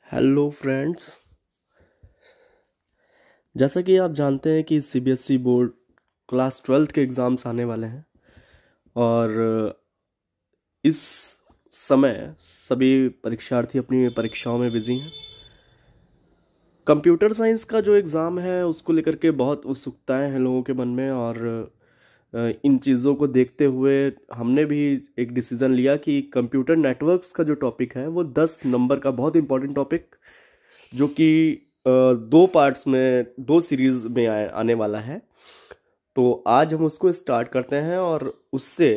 Hello friends. जैसा कि आप जानते हैं कि सीबीएसई बोर्ड क्लास 12th के एग्ज़ाम्स आने वाले हैं और इस समय सभी परीक्षार्थी अपनी परीक्षाओं में बिजी हैं। कंप्यूटर साइंस का जो एग्ज़ाम है उसको लेकर के बहुत उत्सुकताएं हैं लोगों के मन में और इन चीज़ों को देखते हुए हमने भी एक डिसीज़न लिया कि कंप्यूटर नेटवर्क्स का जो टॉपिक है वो 10 नंबर का बहुत इंपॉर्टेंट टॉपिक जो कि दो पार्ट्स में दो सीरीज में आने वाला है। तो आज हम उसको स्टार्ट करते हैं और उससे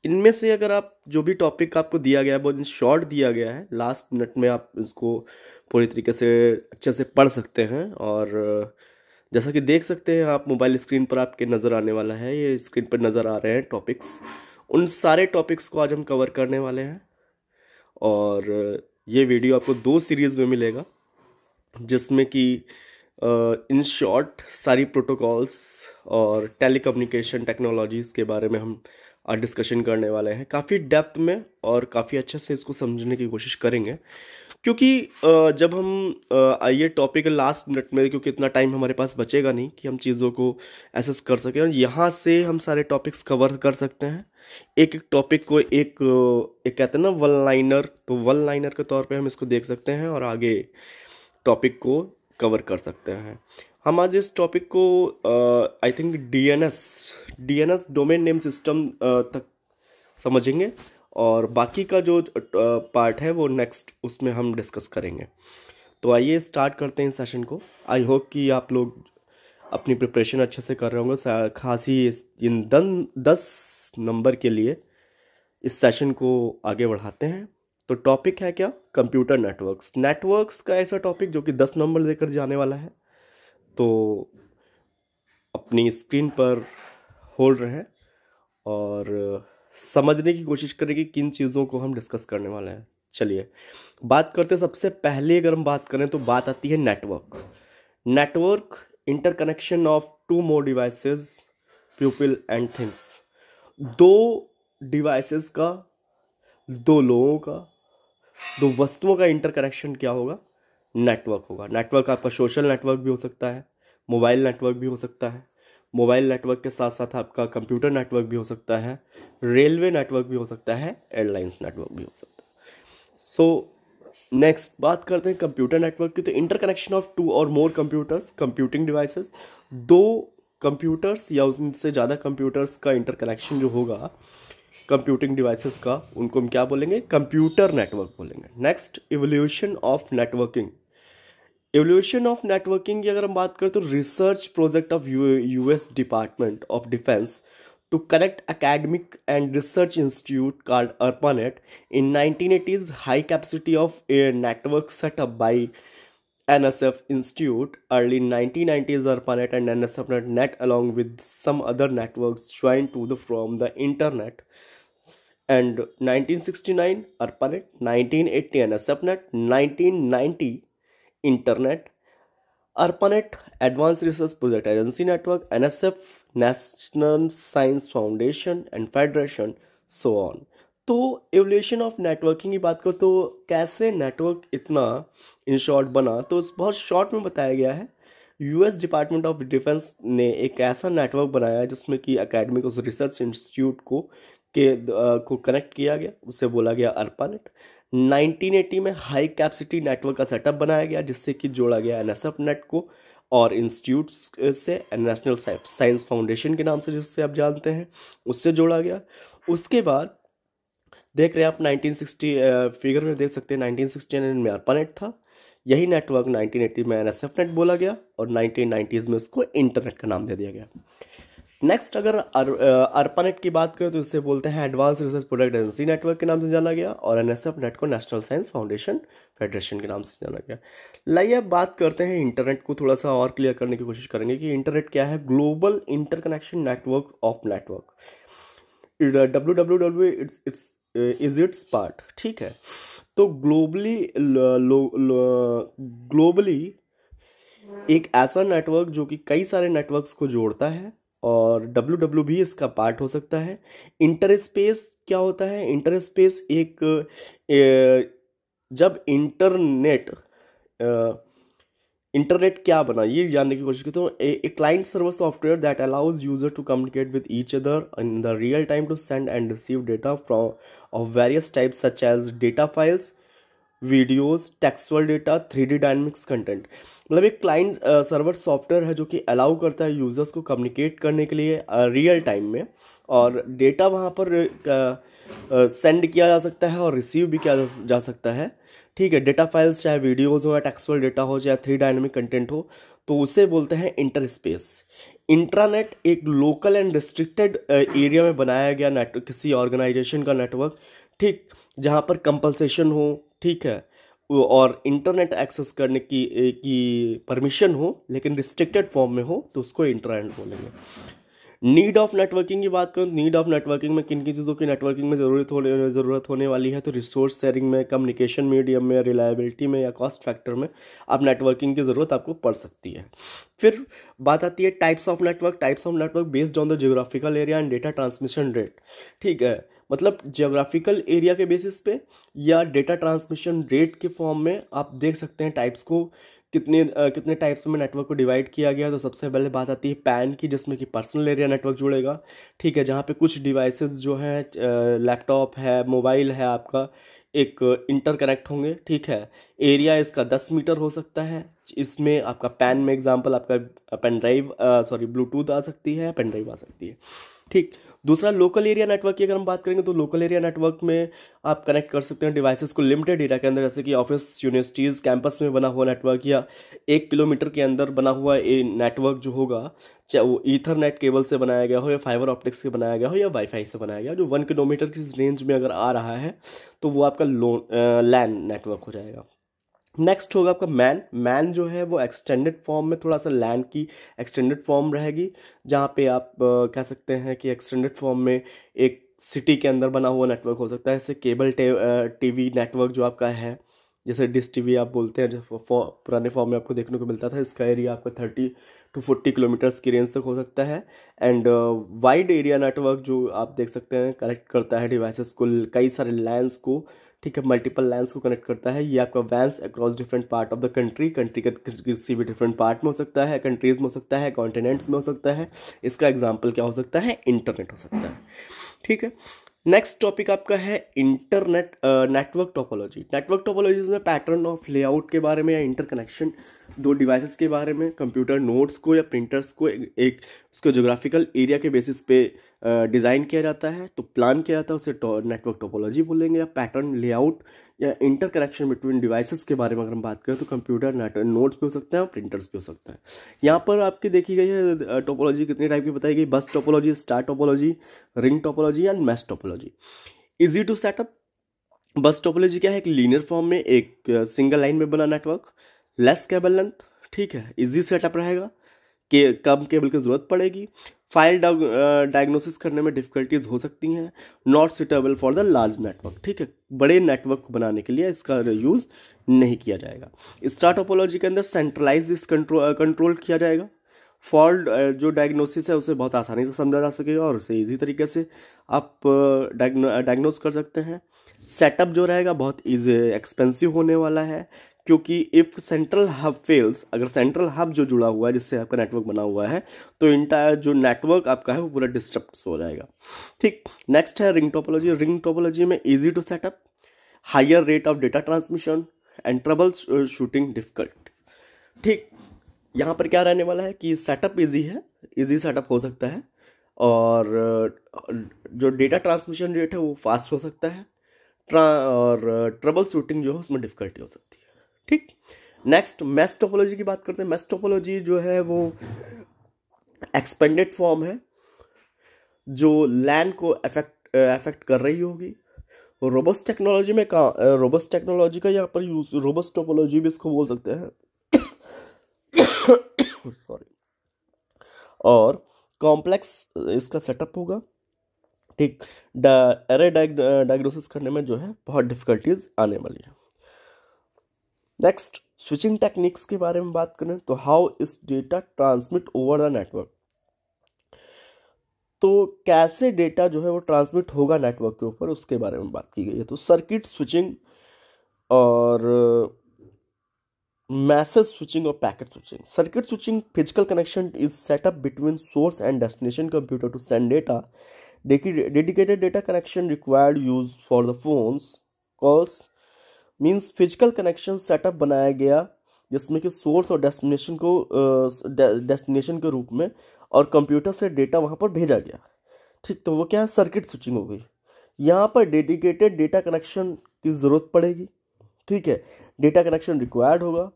इनमें से अगर आप जो भी टॉपिक आपको दिया गया है बहुत शॉर्ट दिया गया है, लास्ट मिनट में आप इसको पूरी तरीके से अच्छे से पढ़ सकते हैं। और जैसा कि देख सकते हैं आप मोबाइल स्क्रीन पर आपके नज़र आने वाला है, ये स्क्रीन पर नज़र आ रहे हैं टॉपिक्स। उन सारे टॉपिक्स को आज हम कवर करने वाले हैं और ये वीडियो आपको दो सीरीज़ में मिलेगा जिसमें कि इन शॉर्ट सारी प्रोटोकॉल्स और टेलीकम्युनिकेशन टेक्नोलॉजीज़ के बारे में हम आज डिस्कशन करने वाले हैं काफ़ी डेप्थ में और काफ़ी अच्छे से इसको समझने की कोशिश करेंगे। क्योंकि जब हम ये टॉपिक लास्ट मिनट में, क्योंकि इतना टाइम हमारे पास बचेगा नहीं कि हम चीज़ों को एसेस कर सकें, और यहाँ से हम सारे टॉपिक्स कवर कर सकते हैं। एक एक टॉपिक को एक कहते हैं ना वन लाइनर, तो वन लाइनर के तौर पे हम इसको देख सकते हैं और आगे टॉपिक को कवर कर सकते हैं। हम आज इस टॉपिक को I think DNS domain name system तक समझेंगे और बाकी का जो पार्ट है वो नेक्स्ट उसमें हम डिस्कस करेंगे। तो आइए स्टार्ट करते हैं इस सेशन को। आई होप कि आप लोग अपनी प्रिपरेशन अच्छे से कर रहे होंगे। खास ही इन 10 नंबर के लिए इस सेशन को आगे बढ़ाते हैं। तो टॉपिक है क्या? कंप्यूटर नेटवर्क्स का ऐसा टॉपिक जो कि 10 नंबर लेकर जाने वाला है। तो अपनी स्क्रीन पर होल्ड रहें और समझने की कोशिश करें कि किन चीज़ों को हम डिस्कस करने वाले हैं। चलिए बात करते हैं। सबसे पहले अगर हम बात करें तो बात आती है network interconnection of two more devices, people and things. दो डिवाइसेस का, दो लोगों का, दो वस्तुओं का इंटरकनेक्शन क्या होगा? नेटवर्क होगा। नेटवर्क आपका सोशल नेटवर्क भी हो सकता है, मोबाइल नेटवर्क भी हो सकता है, मोबाइल नेटवर्क के साथ साथ आपका कंप्यूटर नेटवर्क भी हो सकता है, रेलवे नेटवर्क भी हो सकता है, एयरलाइंस नेटवर्क भी हो सकता है। सो नेक्स्ट बात करते हैं कंप्यूटर नेटवर्क की। तो इंटरकनेक्शन ऑफ टू और मोर कंप्यूटर्स, कंप्यूटिंग डिवाइसेस, दो कंप्यूटर्स या उनसे ज़्यादा कंप्यूटर्स का इंटरकनेक्शन जो होगा कंप्यूटिंग डिवाइसेस का, उनको हम क्या बोलेंगे? कंप्यूटर नेटवर्क बोलेंगे। नेक्स्ट, इवोल्यूशन ऑफ नेटवर्किंग की अगर हम बात करें तो research project of US department of defence to connect academic and research institute called ARPANET in 1980s. High capacity of a network set up by NSF Institute. Early 1990s, ARPANET and NSF.NET along with some other networks joined to from the internet. And 1969 ARPANET, 1980 NSF.NET, 1990 internet. ARPANET Advanced Research Project Agency Network, NSF national science foundation and federation, so on. तो evolution of networking की बात करो तो कैसे network इतना in short बना, तो उस बहुत शॉर्ट में बताया गया है। यूएस डिपार्टमेंट ऑफ डिफेंस ने एक ऐसा नेटवर्क बनाया जिसमें कि एकेडमिक उस रिसर्च इंस्टीट्यूट को कनेक्ट किया गया, उसे बोला गया ARPANET। 1980 में हाई कैपेसिटी नेटवर्क का सेटअप बनाया गया जिससे कि जोड़ा गया एनएसएफ नेट को और इंस्टीट्यूट्स से नेशनल साइंस फाउंडेशन के नाम से जिससे आप जानते हैं उससे जोड़ा गया। उसके बाद देख रहे हैं आप 1960 फिगर में देख सकते हैं 1969 में ARPANET था। यही नेटवर्क 1980 में एनएसएफ नेट बोला गया और 1990s में उसको इंटरनेट का नाम दे दिया गया। नेक्स्ट अगर ARPANET की बात करें तो इसे बोलते हैं advance research project agency network के नाम से जाना गया और एनएसएफ नेट को नेशनल साइंस फाउंडेशन फेडरेशन के नाम से जाना गया। लाइए अब बात करते हैं इंटरनेट को थोड़ा सा और क्लियर करने की कोशिश करेंगे कि इंटरनेट क्या है। Global interconnection network of network, WWW is it's part. ठीक है, तो ग्लोबली एक ऐसा नेटवर्क जो कि कई सारे नेटवर्क्स को जोड़ता है और WW भी इसका पार्ट हो सकता है। इंटरस्पेस क्या होता है? इंटरस्पेस जब इंटरनेट इंटरनेट क्या बना, ये जानने की कोशिश करते हो। A client server software that allows user to communicate with each other in the real time to send and receive data from of various types such as data files, videos, textual data, 3D dynamics content. मतलब एक client server software है जो कि allow करता है users को communicate करने के लिए रियल टाइम में, और डेटा वहाँ पर सेंड किया जा सकता है और रिसीव भी किया जा सकता है। ठीक है, डेटा फाइल्स चाहे वीडियोस हो या टेक्सुअल डेटा हो चाहे 3 डायनेमिक कंटेंट हो, तो उसे बोलते हैं इंटर स्पेस। इंट्रानेट एक लोकल एंड रिस्ट्रिक्टेड एरिया में बनाया गया नेटवर्क, किसी ऑर्गेनाइजेशन का नेटवर्क, ठीक, जहाँ पर कंपल्सेशन हो, ठीक है, और इंटरनेट एक्सेस करने की परमिशन हो लेकिन रिस्ट्रिक्टेड फॉर्म में हो, तो उसको इंटरनेट बोलेंगे। नीड ऑफ नेटवर्किंग की बात करूँ, नीड ऑफ नेटवर्किंग में किन किन चीज़ों की नेटवर्किंग में ज़रूरत होने वाली है, तो रिसोर्स शेयरिंग में, कम्युनिकेशन मीडियम में, रिलायबिलिटी में या कॉस्ट फैक्टर में आप नेटवर्किंग की ज़रूरत आपको पड़ सकती है। फिर बात आती है types of network. Types of network based on the geographical area and data transmission rate. ठीक है, मतलब जियोग्राफिकल एरिया के बेसिस पे या डेटा ट्रांसमिशन रेट के फॉर्म में आप देख सकते हैं टाइप्स को, कितने टाइप्स में नेटवर्क को डिवाइड किया गया। तो सबसे पहले बात आती है पैन की, जिसमें कि पर्सनल एरिया नेटवर्क जुड़ेगा। ठीक है, जहाँ पे कुछ डिवाइसेस जो हैं, लैपटॉप है, मोबाइल है आपका, एक इंटरकनेक्ट होंगे। ठीक है, एरिया इसका 10 मीटर हो सकता है। इसमें आपका पैन में एग्जांपल आपका पेन ड्राइव, ब्लूटूथ आ सकती है, पेन ड्राइव आ सकती है। ठीक, दूसरा लोकल एरिया नेटवर्क की अगर हम बात करेंगे तो लोकल एरिया नेटवर्क में आप कनेक्ट कर सकते हैं डिवाइसेस को लिमिटेड एरिया के अंदर, जैसे कि ऑफिस, यूनिवर्सिटीज़, कैंपस में बना हुआ नेटवर्क, या 1 किलोमीटर के अंदर बना हुआ ये नेटवर्क जो होगा, चाहे वो ईथरनेट केबल से बनाया गया हो या फाइबर ऑप्टिक्स से बनाया गया हो या वाईफाई से बनाया गया, जो 1 किलोमीटर की रेंज में अगर आ रहा है तो वो आपका लैन नेटवर्क हो जाएगा। नेक्स्ट होगा आपका मैन। मैन जो है वो एक्सटेंडेड फॉर्म में, थोड़ा सा लैन की एक्सटेंडेड फॉर्म रहेगी, जहाँ पे आप कह सकते हैं कि एक्सटेंडेड फॉर्म में एक सिटी के अंदर बना हुआ नेटवर्क हो सकता है। जैसे केबल टीवी नेटवर्क जो आपका है, जैसे डिश टीवी आप बोलते हैं, जो पुराने फॉर्म में आपको देखने को मिलता था, इसका एरिया आपका 30 to 40 किलोमीटर्स की रेंज तक हो सकता है। एंड वाइड एरिया नेटवर्क जो आप देख सकते हैं कनेक्ट करता है डिवाइसेस को, कई सारे लैंस को, ठीक है, मल्टीपल लैंस को कनेक्ट करता है। ये आपका WANs across different part of the country का किसी भी डिफरेंट पार्ट में हो सकता है, कंट्रीज में हो सकता है, कॉन्टिनेंट्स में हो सकता है। इसका एग्जाम्पल क्या हो सकता है, इंटरनेट हो सकता है। ठीक है, नेक्स्ट टॉपिक आपका है internet network topology. Network topologies में पैटर्न ऑफ लेआउट के बारे में या इंटरकनेक्शन दो डिवाइसेस के बारे में, कंप्यूटर नोड्स को या प्रिंटर्स को एक उसके जोग्राफिकल एरिया के बेसिस पे डिज़ाइन किया जाता है, तो प्लान किया जाता है, उसे नेटवर्क टोपोलॉजी बोलेंगे। या पैटर्न लेआउट या इंटरकनेक्शन बिटवीन डिवाइसेस के बारे में अगर हम बात करें तो कंप्यूटर नोड्स पे हो सकते हैं और प्रिंटर्स पे हो सकता है। यहाँ पर आपकी देखी गई है टोपोलॉजी कितनी टाइप की बताई गई, bus topology, star topology, ring topology and mesh topology. Easy to set up. Bus topology क्या है, एक लीनियर फॉर्म में एक सिंगल लाइन में बना नेटवर्क, लेस केबल लेंथ, ठीक है, इजी सेटअप रहेगा, के कम केबल की जरूरत पड़ेगी, फाइल डायग्नोसिस करने में डिफिकल्टीज हो सकती हैं, not suitable for the large network. ठीक है, बड़े नेटवर्क बनाने के लिए इसका यूज़ नहीं किया जाएगा। स्टार टोपोलॉजी के अंदर सेंट्रलाइज कंट्रोल किया जाएगा। फॉल्ट जो डायग्नोसिस है उसे बहुत आसानी से समझा जा सकेगा और उसे इजी तरीके से आप डायग्नोस कर सकते हैं। सेटअप जो रहेगा बहुत इजी एक्सपेंसिव होने वाला है, क्योंकि इफ़ सेंट्रल हब फेल्स, अगर सेंट्रल हब जो जुड़ा हुआ है जिससे आपका नेटवर्क बना हुआ है, तो इंटायर जो नेटवर्क आपका है वो पूरा डिस्टर्ब हो जाएगा। ठीक, नेक्स्ट है रिंग टोपोलॉजी। रिंग टोपोलॉजी में easy to set up, higher rate of data transmission and troubleshooting difficult. ठीक, यहाँ पर क्या रहने वाला है कि सेटअप इजी है, इजी सेटअप हो सकता है, और जो डेटा ट्रांसमिशन रेट है वो फास्ट हो सकता है, और ट्रबल शूटिंग जो है उसमें डिफिकल्टी हो सकती है। ठीक, नेक्स्ट मैश टोपोलॉजी की बात करते हैं। मैश टोपोलॉजी जो है वो एक्सपेंडेड फॉर्म है जो लैन को अफेक्ट कर रही होगी। रोबस्ट टेक्नोलॉजी में रोबस्ट टेक्नोलॉजी का यहाँ पर यूज, रोबस्ट टोपोलॉजी भी इसको बोल सकते हैं सॉरी, और कॉम्प्लेक्स इसका सेटअप होगा। ठीक, एरर डायग्नोसिस करने में जो है बहुत डिफिकल्टीज आने वाली है। नेक्स्ट, स्विचिंग टेक्निक्स के बारे में बात करें तो how is data transmit over the network, तो कैसे डेटा जो है वो ट्रांसमिट होगा नेटवर्क के ऊपर, उसके बारे में बात की गई है। तो सर्किट स्विचिंग और मैसेज स्विचिंग और packet switching. Circuit switching physical connection is set up between source and destination computer to send data. Dedicated data connection required use for the phones calls. Means physical connection setup बनाया गया जिसमें कि source और destination को destination के रूप में और कंप्यूटर से डेटा वहाँ पर भेजा गया. ठीक, तो वो क्या है, सर्किट स्विचिंग हो गई. यहाँ पर डेडिकेटेड डेटा कनेक्शन की ज़रूरत पड़ेगी. ठीक है, डेटा कनेक्शन रिक्वायर्ड होगा.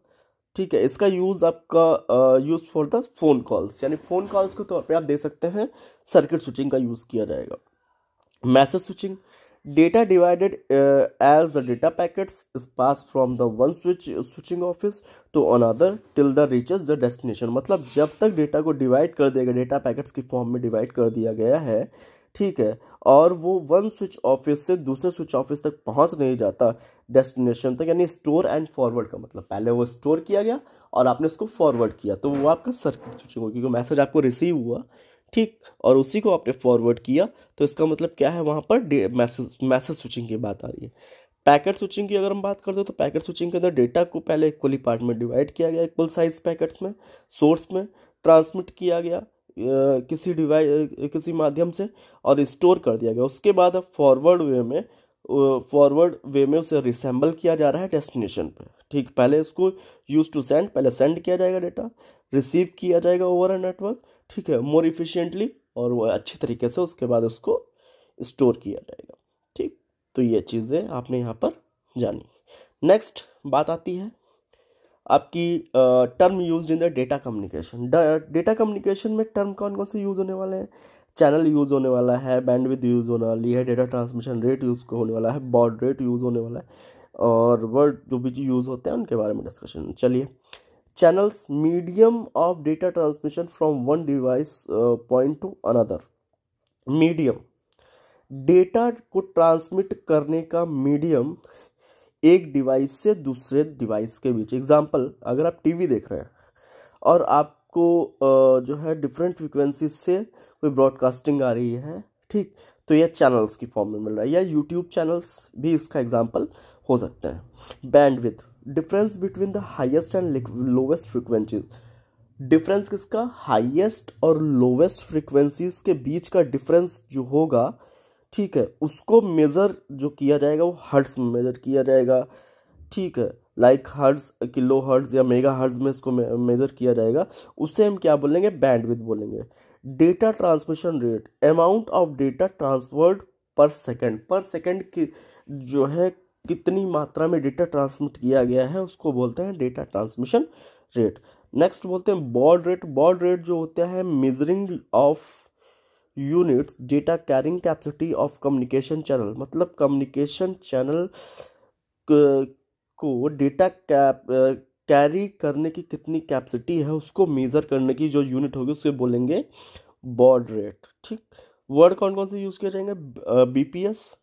ठीक है, इसका यूज़ आपका use for the phone calls, यानी फ़ोन कॉल्स के तौर पे आप दे सकते हैं सर्किट स्विचिंग का यूज़ किया जाएगा. Message switching, data divided as the data packets is passed from the one switching office to another till the reaches the destination. मतलब जब तक डेटा को डिवाइड कर दिया गया, डेटा पैकेट्स की फॉर्म में डिवाइड कर दिया गया है, ठीक है, और वो वन स्विच ऑफिस से दूसरे स्विच ऑफिस तक पहुंच नहीं जाता डेस्टिनेशन तक, यानी स्टोर एंड फॉरवर्ड का मतलब पहले वो स्टोर किया गया और आपने उसको फॉरवर्ड किया, तो वो आपका सर्किट स्विचिंग होगी. क्योंकि मैसेज आपको रिसीव हुआ, ठीक, और उसी को आपने फॉरवर्ड किया, तो इसका मतलब क्या है, वहाँ पर मैसेज स्विचिंग की बात आ रही है. पैकेट स्विचिंग की अगर हम बात करते हैं तो पैकेट स्विचिंग के अंदर डेटा को पहले इक्वली पार्ट में डिवाइड किया गया, इक्वल साइज पैकेट्स में, सोर्स में ट्रांसमिट किया गया किसी माध्यम से और स्टोर कर दिया गया. उसके बाद अब फॉरवर्ड वे में उसे रिसेंबल किया जा रहा है डेस्टिनेशन पे. ठीक, पहले उसको यूज टू सेंड, पहले सेंड किया जाएगा डेटा, रिसीव किया जाएगा ओवर अ नेटवर्क, ठीक है, मोर इफिशिएंटली, और वो अच्छी तरीके से उसके बाद उसको स्टोर किया जाएगा. ठीक, तो ये चीज़ें आपने यहाँ पर जानी. नेक्स्ट बात आती है आपकी term used in the data communication. Data communication में टर्म कौन कौन से यूज़ होने वाले हैं? चैनल यूज़ होने वाला है, बैंडविड्थ यूज़ होने वाली है, डेटा ट्रांसमिशन रेट यूज़ होने वाला है, बॉड रेट यूज़ होने वाला है, और वर्ड जो भी यूज़ होते हैं उनके बारे में डिस्कशन. चलिए, channels, medium of data transmission from one device point two another. Medium, data को ट्रांसमिट करने का मीडियम एक डिवाइस से दूसरे डिवाइस के बीच. एग्जांपल, अगर आप टीवी देख रहे हैं और आपको जो है डिफरेंट फ्रिक्वेंसी से कोई ब्रॉडकास्टिंग आ रही है, ठीक, तो यह चैनल्स की फॉर्म में मिल रहा है, या यूट्यूब चैनल्स भी इसका एग्जांपल हो सकते हैं. Bandwidth, difference between the highest and lowest frequencies. Difference किसका? हाईएस्ट और लोवेस्ट फ्रिक्वेंसीज के बीच का डिफरेंस जो होगा, ठीक है, उसको मेज़र जो किया जाएगा वो हर्ट्ज में मेज़र किया जाएगा. ठीक है, लाइक हर्ट्ज, किलो हर्ट्ज या मेगा हर्ट्ज में इसको मेज़र किया जाएगा. उससे हम क्या बोलेंगे? बैंडविड्थ बोलेंगे. Data transmission rate, amount of data transferred पर सेकेंड. पर सेकेंड की जो है कितनी मात्रा में डेटा ट्रांसमिट किया गया है उसको बोलते हैं डेटा ट्रांसमिशन रेट. नेक्स्ट बोलते हैं बॉड रेट. बॉड रेट जो होता है measuring of units data carrying capacity of communication channel. मतलब कम्युनिकेशन चैनल को डेटा कैरी करने की कितनी कैपेसिटी है उसको मेज़र करने की जो यूनिट होगी उसे बोलेंगे बॉड रेट. ठीक, वर्ड कौन कौन से यूज़ किए जाएंगे? बीपीएस,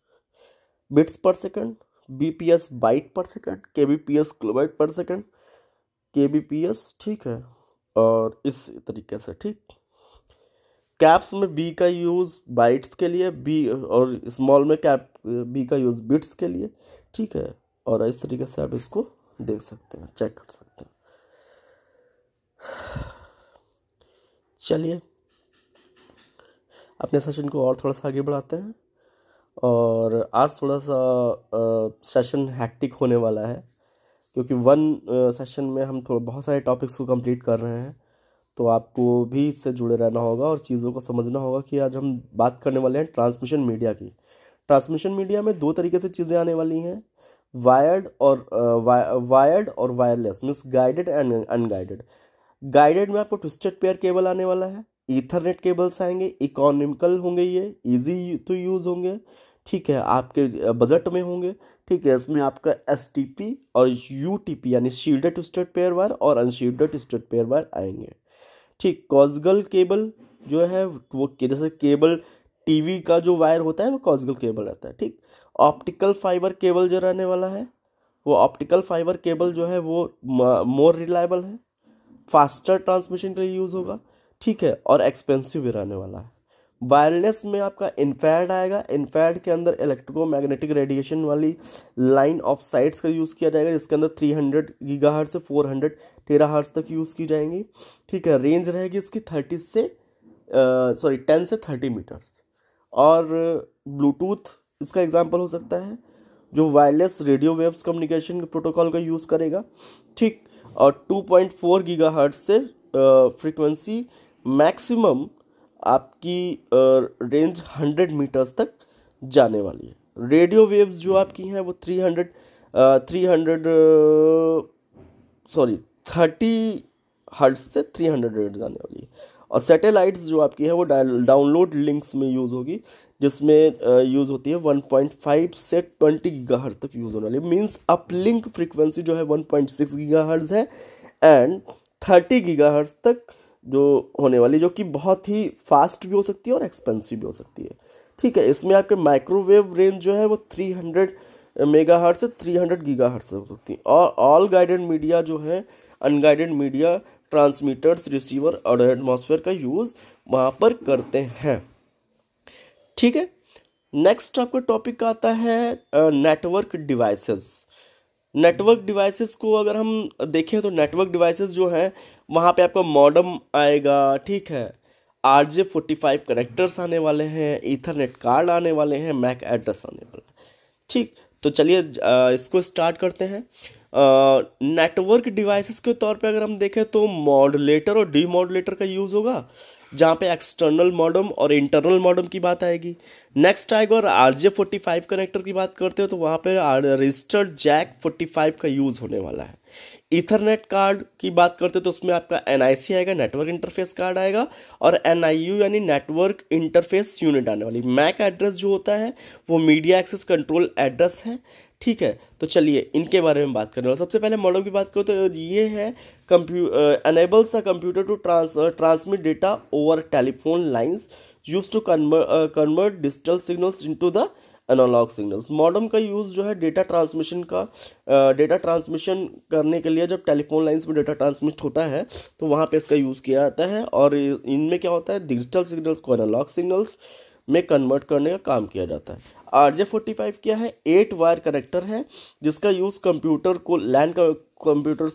बिट्स पर सेकंड, बीपीएस बाइट पर सेकंड, केबीपीएस किलोबाइट पर सेकंड, केबीपीएस, ठीक है, और इस तरीके से. ठीक, कैप्स में बी का यूज़ बाइट्स के लिए, बी, और स्मॉल में कैप बी का यूज़ बिट्स के लिए. ठीक है, और इस तरीके से आप इसको देख सकते हैं, चेक कर सकते हैं. चलिए, अपने सेशन को और थोड़ा सा आगे बढ़ाते हैं. और आज थोड़ा सा सेशन हैक्टिक होने वाला है क्योंकि वन सेशन में हम बहुत सारे टॉपिक्स को कंप्लीट कर रहे हैं, तो आपको भी इससे जुड़े रहना होगा और चीज़ों को समझना होगा कि आज हम बात करने वाले हैं ट्रांसमिशन मीडिया की. ट्रांसमिशन मीडिया में दो तरीके से चीज़ें आने वाली हैं, वायर्ड और wireless, means guided and unguided. Guided में आपको ट्विस्टेड पेयर केबल आने वाला है, ईथरनेट केबल्स आएंगे, इकोनॉमिकल होंगे, ये इजी टू यूज़ होंगे. ठीक है, आपके बजट में होंगे. ठीक है, इसमें आपका एसटीपी और यूटीपी यानी शील्डेड ट्विस्टेड पेयर वायर और अनशील्डेड ट्विस्टेड पेयर वायर आएंगे. ठीक, कॉक्सियल केबल जो है वो जैसे केबल टीवी का जो वायर होता है वो कॉक्सियल केबल रहता है. ठीक, ऑप्टिकल फाइबर केबल जो रहने वाला है वो ऑप्टिकल फाइबर केबल जो है वो मोर रिलायबल है, फास्टर ट्रांसमिशन के लिए यूज़ होगा. ठीक है, और एक्सपेंसिव भी रहने वाला है. वायरलेस में आपका इनफ्रारेड आएगा। इनफ्रारेड के अंदर इलेक्ट्रोमैग्नेटिक रेडिएशन वाली लाइन ऑफ साइट्स का यूज़ किया जाएगा, जिसके अंदर 300 गीगाहर्ट्ज से 400 टेराहर्ट्ज तक यूज़ की जाएंगी। ठीक है, रेंज रहेगी इसकी 10 से 30 मीटर्स। और ब्लूटूथ इसका एग्जांपल हो सकता है, जो वायरलेस रेडियो वेव्स कम्युनिकेशन के प्रोटोकॉल का यूज़ करेगा। ठीक, और 2.4 गीगाहर्ट्ज से फ्रीक्वेंसी मैक्सिमम आपकी रेंज 100 मीटर्स तक जाने वाली है। रेडियो वेव्स जो आपकी हैं वो 30 हर्ट्ज से 300 हर्ट्ज जाने वाली है। और सैटेलाइट्स जो आपकी है वो डाउनलोड लिंक्स में यूज़ होगी, जिसमें यूज़ होती है 1.5 से 20 गीगाहर्ट्ज तक यूज़ होने वाली। मीन्स अपलिंक फ्रीक्वेंसी जो है 1.6 गीगाहर्ट्ज है एंड 30 गीगाहर्ट्ज तक जो होने वाली, जो कि बहुत ही फास्ट भी हो सकती है और एक्सपेंसिव भी हो सकती है। ठीक है, इसमें आपके माइक्रोवेव रेंज जो है वो 300 मेगाहर्ट्ज से 300 गीगाहर्ट्ज हो सकती है। और ऑल गाइडेड मीडिया जो है, अनगाइडेड मीडिया ट्रांसमीटर्स, रिसीवर और एटमॉस्फेयर का यूज़ वहाँ पर करते हैं। ठीक है, नेक्स्ट आपका टॉपिक आता है नेटवर्क डिवाइसेस। नेटवर्क डिवाइसेस को अगर हम देखें तो नेटवर्क डिवाइसेस जो हैं वहाँ पे आपका मॉडेम आएगा। ठीक है, RJ45 कनेक्टर्स आने वाले हैं, ईथरनेट कार्ड आने वाले हैं, मैक एड्रेस आने वाला है। ठीक, तो चलिए इसको स्टार्ट करते हैं। नेटवर्क डिवाइसेस के तौर पे अगर हम देखें तो मॉड्यूलेटर और डीमॉड्यूलेटर का यूज़ होगा, जहाँ पे एक्सटर्नल मॉडेम और इंटरनल मॉडेम की बात आएगी। नेक्स्ट आएगा, और RJ45 कनेक्टर की बात करते हो तो वहाँ पे रजिस्टर्ड जैक 45 का यूज़ होने वाला है। ईथरनेट कार्ड की बात करते तो उसमें आपका NIC आएगा, नेटवर्क इंटरफेस कार्ड आएगा, और NIU यानी नेटवर्क इंटरफेस यूनिट आने वाली। मैक एड्रेस जो होता है वो मीडिया एक्सेस कंट्रोल एड्रेस है। ठीक है, तो चलिए इनके बारे में बात करने वाला। सबसे पहले मॉडेम की बात करो तो ये है enables a computer to transmit data over telephone lines used to convert digital signals into the analog signals. Modem का यूज़ जो है डेटा ट्रांसमिशन करने के लिए, जब टेलीफोन लाइंस में डेटा ट्रांसमिट होता है तो वहाँ पे इसका यूज़ किया जाता है। और इनमें क्या होता है, डिजिटल सिग्नल्स को एनालॉग सिग्नल्स में कन्वर्ट करने का काम किया जाता है। RJ45 क्या है, 8 वायर कनेक्टर है, जिसका यूज़ कंप्यूटर्स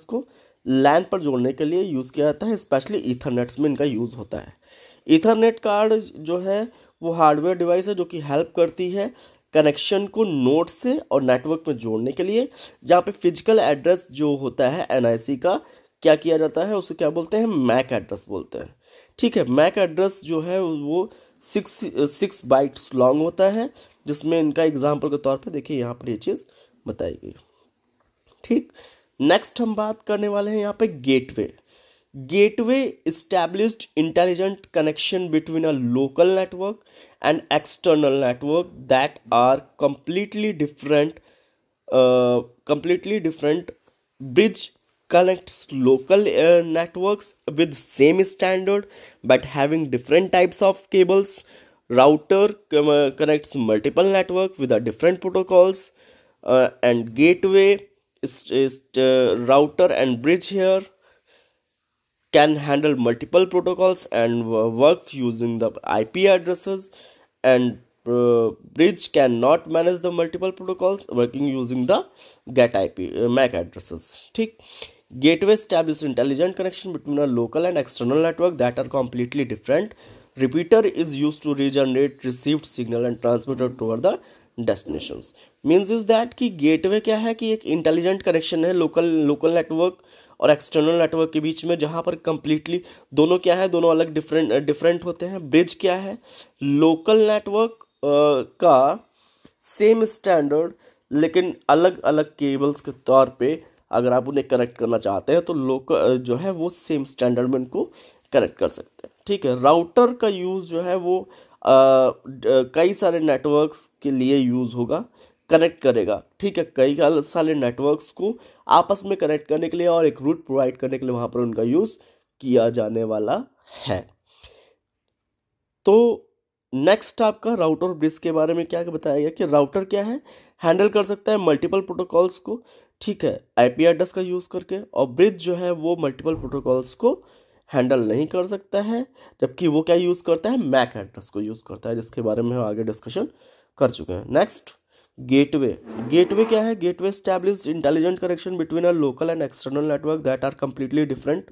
को लैन पर जोड़ने के लिए यूज़ किया जाता है। स्पेशली ईथरनेट्स में इनका यूज़ होता है। ईथरनेट कार्ड जो है वो हार्डवेयर डिवाइस है जो कि हेल्प करती है कनेक्शन को नोड से और नेटवर्क में जोड़ने के लिए, जहाँ पे फिजिकल एड्रेस जो होता है NIC का क्या किया जाता है, उसे क्या बोलते हैं, मैक एड्रेस बोलते हैं। ठीक है, मैक एड्रेस जो है वो 6 बाइट्स लॉन्ग होता है, जिसमें इनका एग्जाम्पल के तौर पे देखिए यहाँ पर ये चीज़ बताई गई। ठीक, नेक्स्ट हम बात करने वाले हैं यहाँ पे gateway. Gateway established intelligent connection between a local network and external network that are completely different. Bridge connects local networks with same standard but having different types of cables. Router connects multiple network with a different protocols, and gateway is router and bridge here can handle multiple protocols and work using the IP addresses, and bridge cannot manage the multiple protocols working using the get IP MAC addresses. ठीक, gateway establishes intelligent connection between a local and external network that are completely different. Repeater is used to regenerate received signal and transmit it toward the destinations. Means is that कि gateway क्या है कि एक intelligent connection है local network और external network के बीच में, जहाँ पर कंप्लीटली दोनों क्या है, दोनों अलग डिफरेंट होते हैं। ब्रिज क्या है, लोकल नेटवर्क का सेम स्टैंडर्ड लेकिन अलग अलग केबल्स के तौर पे अगर आप उन्हें कनेक्ट करना चाहते हैं तो लोकल जो है वो सेम स्टैंडर्ड में उनको कनेक्ट कर सकते हैं। ठीक है, राउटर का यूज़ जो है वो कई सारे नेटवर्क्स के लिए यूज़ होगा, कनेक्ट करेगा। ठीक है, कई सारे नेटवर्क्स को आपस में कनेक्ट करने के लिए और एक रूट प्रोवाइड करने के लिए वहाँ पर उनका यूज़ किया जाने वाला है। तो नेक्स्ट आपका राउटर ब्रिज के बारे में क्या बताया गया कि राउटर क्या है, हैंडल कर सकता है मल्टीपल प्रोटोकॉल्स को। ठीक है, IP एड्रेस का यूज़ करके, और ब्रिज जो है वो मल्टीपल प्रोटोकॉल्स को हैंडल नहीं कर सकता है, जबकि वो क्या यूज़ करता है, मैक एड्रेस को यूज़ करता है, जिसके बारे में हम आगे डिस्कशन कर चुके हैं। Next, gateway. गेटवे क्या है? Gateway establish intelligent connection between a local and external network that are completely different.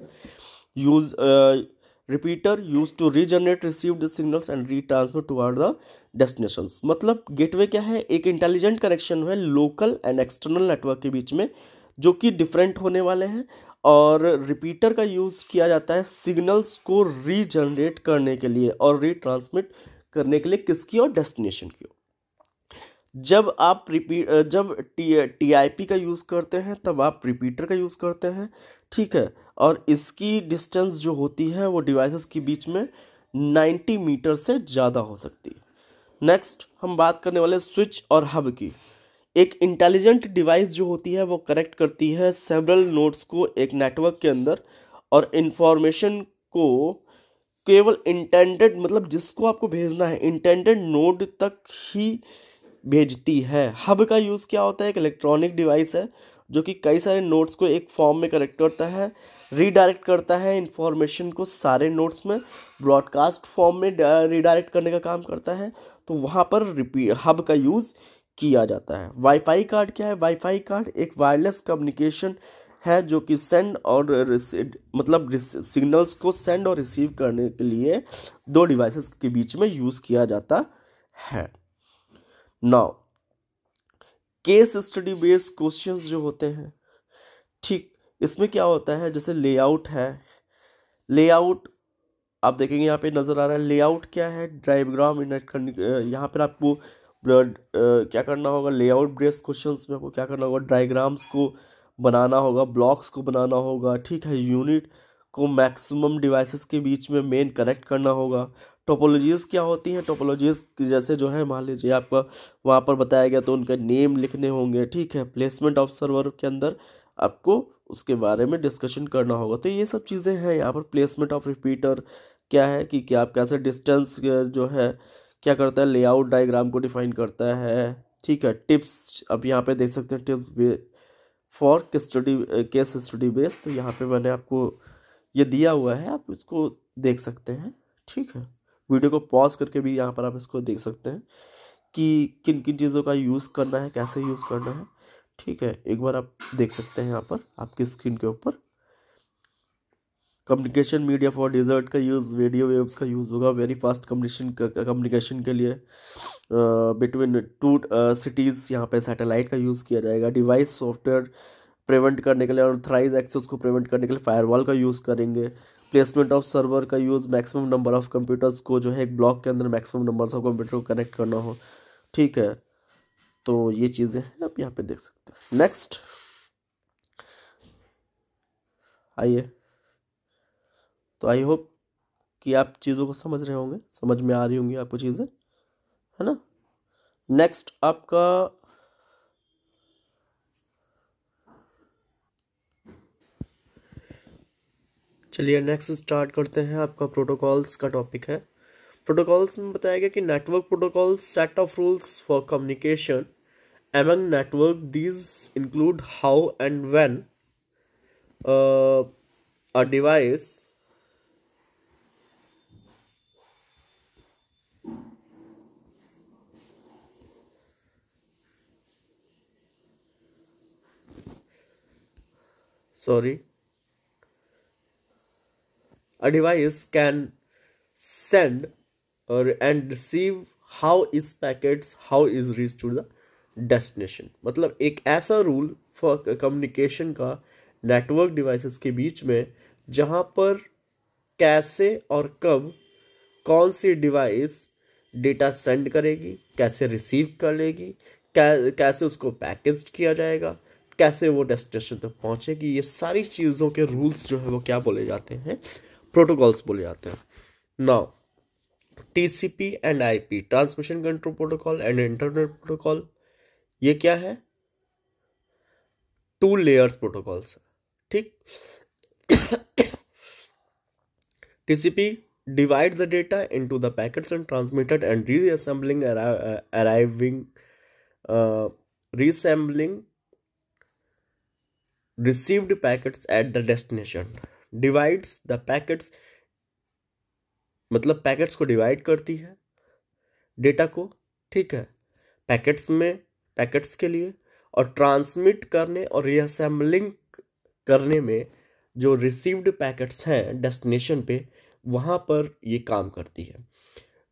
Use repeater use to regenerate received signals and retransfer toward the destinations. मतलब गेटवे क्या है? एक intelligent connection है local and external network के बीच में, जो कि डिफरेंट होने वाले हैं, और रिपीटर का यूज़ किया जाता है सिग्नल्स को रीजनरेट करने के लिए और रीट्रांसमिट करने के लिए, किसकी और डेस्टिनेशन की। जब टीआईपी का यूज़ करते हैं तब आप रिपीटर का यूज़ करते हैं, ठीक है। और इसकी डिस्टेंस जो होती है वो डिवाइसेस के बीच में 90 मीटर से ज़्यादा हो सकती है। नेक्स्ट हम बात करने वाले स्विच और हब की। एक इंटेलिजेंट डिवाइस जो होती है वो कनेक्ट करती है सेवरल नोड्स को एक नेटवर्क के अंदर, और इंफॉर्मेशन को केवल इंटेंडेड, मतलब जिसको आपको भेजना है, इंटेंडेड नोड तक ही भेजती है। हब का यूज़ क्या होता है? एक इलेक्ट्रॉनिक डिवाइस है जो कि कई सारे नोड्स को एक फॉर्म में कनेक्ट करता है, रीडायरेक्ट करता है इंफॉर्मेशन को सारे नोड्स में, ब्रॉडकास्ट फॉर्म में रीडायरेक्ट करने का काम करता है। तो वहाँ पर हब का यूज़ किया जाता है। वाईफाई कार्ड क्या है? वाईफाई कार्ड एक वायरलेस कम्युनिकेशन है जो कि सेंड और मतलब सिग्नल्स को सेंड और रिसीव करने के लिए दो डिवाइसेस के बीच में यूज़ किया जाता है। Now case study based questions जो होते हैं, ठीक, इसमें क्या होता है, जैसे लेआउट है। लेआउट आप देखेंगे यहाँ पे नज़र आ रहा है। लेआउट क्या है? डायग्राम यहाँ पर आपको क्या करना होगा, लेआउट बेस्ड क्वेश्चंस में आपको क्या करना होगा, डायग्राम्स को बनाना होगा, ब्लॉक्स को बनाना होगा, ठीक है। यूनिट को मैक्सिमम डिवाइसेस के बीच में मेन कनेक्ट करना होगा। टोपोलॉजीज क्या होती हैं? टोपोलॉजीज जैसे जो है, मान लीजिए आपका वहाँ पर बताया गया तो उनका नेम लिखने होंगे, ठीक है। प्लेसमेंट ऑफ सर्वर के अंदर आपको उसके बारे में डिस्कशन करना होगा। तो ये सब चीज़ें हैं यहाँ पर। प्लेसमेंट ऑफ रिपीटर क्या है कि क्या आप कैसे डिस्टेंस जो है क्या करता है, लेआउट डायग्राम को डिफाइन करता है, ठीक है। टिप्स अब यहाँ पे देख सकते हैं, tips for case study base. तो यहाँ पे मैंने आपको ये दिया हुआ है, आप इसको देख सकते हैं, ठीक है। वीडियो को पॉज करके भी यहाँ पर आप इसको देख सकते हैं कि किन किन चीज़ों का यूज़ करना है, कैसे यूज़ करना है, ठीक है। एक बार आप देख सकते हैं यहाँ पर आपकी स्क्रीन के ऊपर। कम्युनिकेशन मीडिया फॉर डिजर्ट का यूज़, रेडियो वेव्स का यूज़ होगा वेरी फास्ट कम्युनिकेशन के लिए बिटवीन टू सिटीज़। यहाँ पे सैटेलाइट का यूज़ किया जाएगा। डिवाइस सॉफ्टवेयर प्रिवेंट करने के लिए, अनऑथराइज एक्सेस को प्रिवेंट करने के लिए फायरवॉल का यूज़ करेंगे। प्लेसमेंट ऑफ सर्वर का use, maximum number of computers को जो है एक ब्लॉक के अंदर मैक्सिमम नंबर ऑफ कंप्यूटर को कनेक्ट करना हो, ठीक है। तो ये चीज़ें हैं, आप यहाँ पे देख सकते हैं। नेक्स्ट आइए, तो आई होप कि आप चीज़ों को समझ रहे होंगे, समझ में आ रही होंगी आपको चीज़ें, है ना। नेक्स्ट आपका चलिए नेक्स्ट स्टार्ट करते हैं। आपका प्रोटोकॉल्स का टॉपिक है। प्रोटोकॉल्स में बताया गया कि network protocols set of rules for communication among network. These include how and when a device can send or and receive, how is packets, how is reached to the destination। मतलब एक ऐसा rule for communication का network devices के बीच में जहाँ पर कैसे और कब कौन सी डिवाइस डेटा सेंड करेगी, कैसे रिसीव कर लेगी, कैसे उसको पैकेज किया जाएगा, कैसे वो डेस्टिनेशन तक पहुंचेगी, ये सारी चीज़ों के रूल्स जो है वो क्या बोले जाते हैं, प्रोटोकॉल्स बोले जाते हैं। Now TCP and IP, transmission control protocol and internet protocol, ये क्या है, 2 लेयर्स प्रोटोकॉल्स, ठीक। TCP divides the data into the packets and transmitted and reassembling reassembling received packets at the destination. Divides the packets, मतलब packets को divide करती है data को, ठीक है, पैकेट्स के लिए, और ट्रांसमिट करने और रीअसेंबलिंग करने में जो रिसीव्ड पैकेट्स हैं डेस्टिनेशन पे, वहाँ पर ये काम करती है।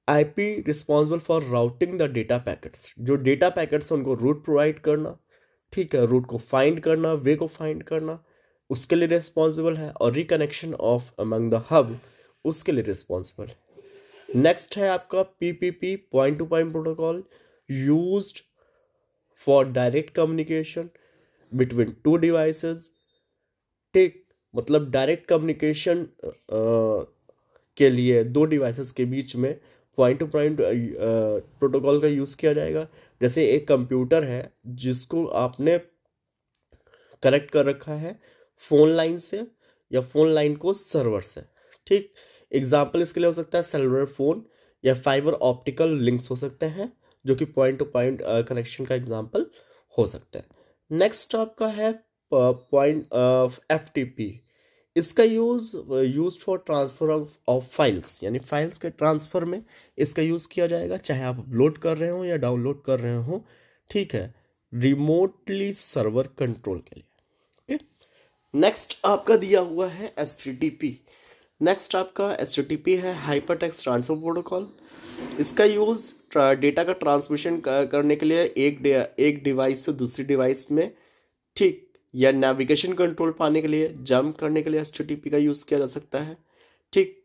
IP responsible for routing the data packets, जो डेटा पैकेट्स हैं उनको रूट प्रोवाइड करना, ठीक है, रूट को फाइंड करना, वे को फाइंड करना, उसके लिए रिस्पॉन्सिबल है, और reconnection of among the hub उसके लिए रिस्पॉन्सिबल है। नेक्स्ट है आपका PPP, point two point protocol, used for direct communication between two devices, ठीक, मतलब डायरेक्ट कम्युनिकेशन के लिए दो डिवाइसेस के बीच में पॉइंट टू पॉइंट प्रोटोकॉल का यूज़ किया जाएगा। जैसे एक कंप्यूटर है जिसको आपने कनेक्ट कर रखा है फ़ोन लाइन से, या फ़ोन लाइन को सर्वर से, ठीक, एग्जाम्पल इसके लिए हो सकता है सेलुलर फ़ोन, या फाइबर ऑप्टिकल लिंक्स हो सकते हैं, जो कि पॉइंट टू पॉइंट कनेक्शन का एग्जाम्पल हो सकता है। नेक्स्ट आपका है पॉइंट FTP, इसका use for transfer of files, यानी फाइल्स के ट्रांसफ़र में इसका यूज़ किया जाएगा, चाहे आप अपलोड कर रहे हो या डाउनलोड कर रहे हो, ठीक है, रिमोटली सर्वर कंट्रोल के लिए। नेक्स्ट आपका दिया हुआ है HTTP। नेक्स्ट आपका HTTP है हाइपर टेक्स्ट ट्रांसफर प्रोटोकॉल। इसका यूज़ डेटा का ट्रांसमिशन करने के लिए एक डिवाइस से दूसरी डिवाइस में, ठीक, या नेविगेशन कंट्रोल पाने के लिए, जंप करने के लिए HTTP का यूज़ किया जा सकता है, ठीक।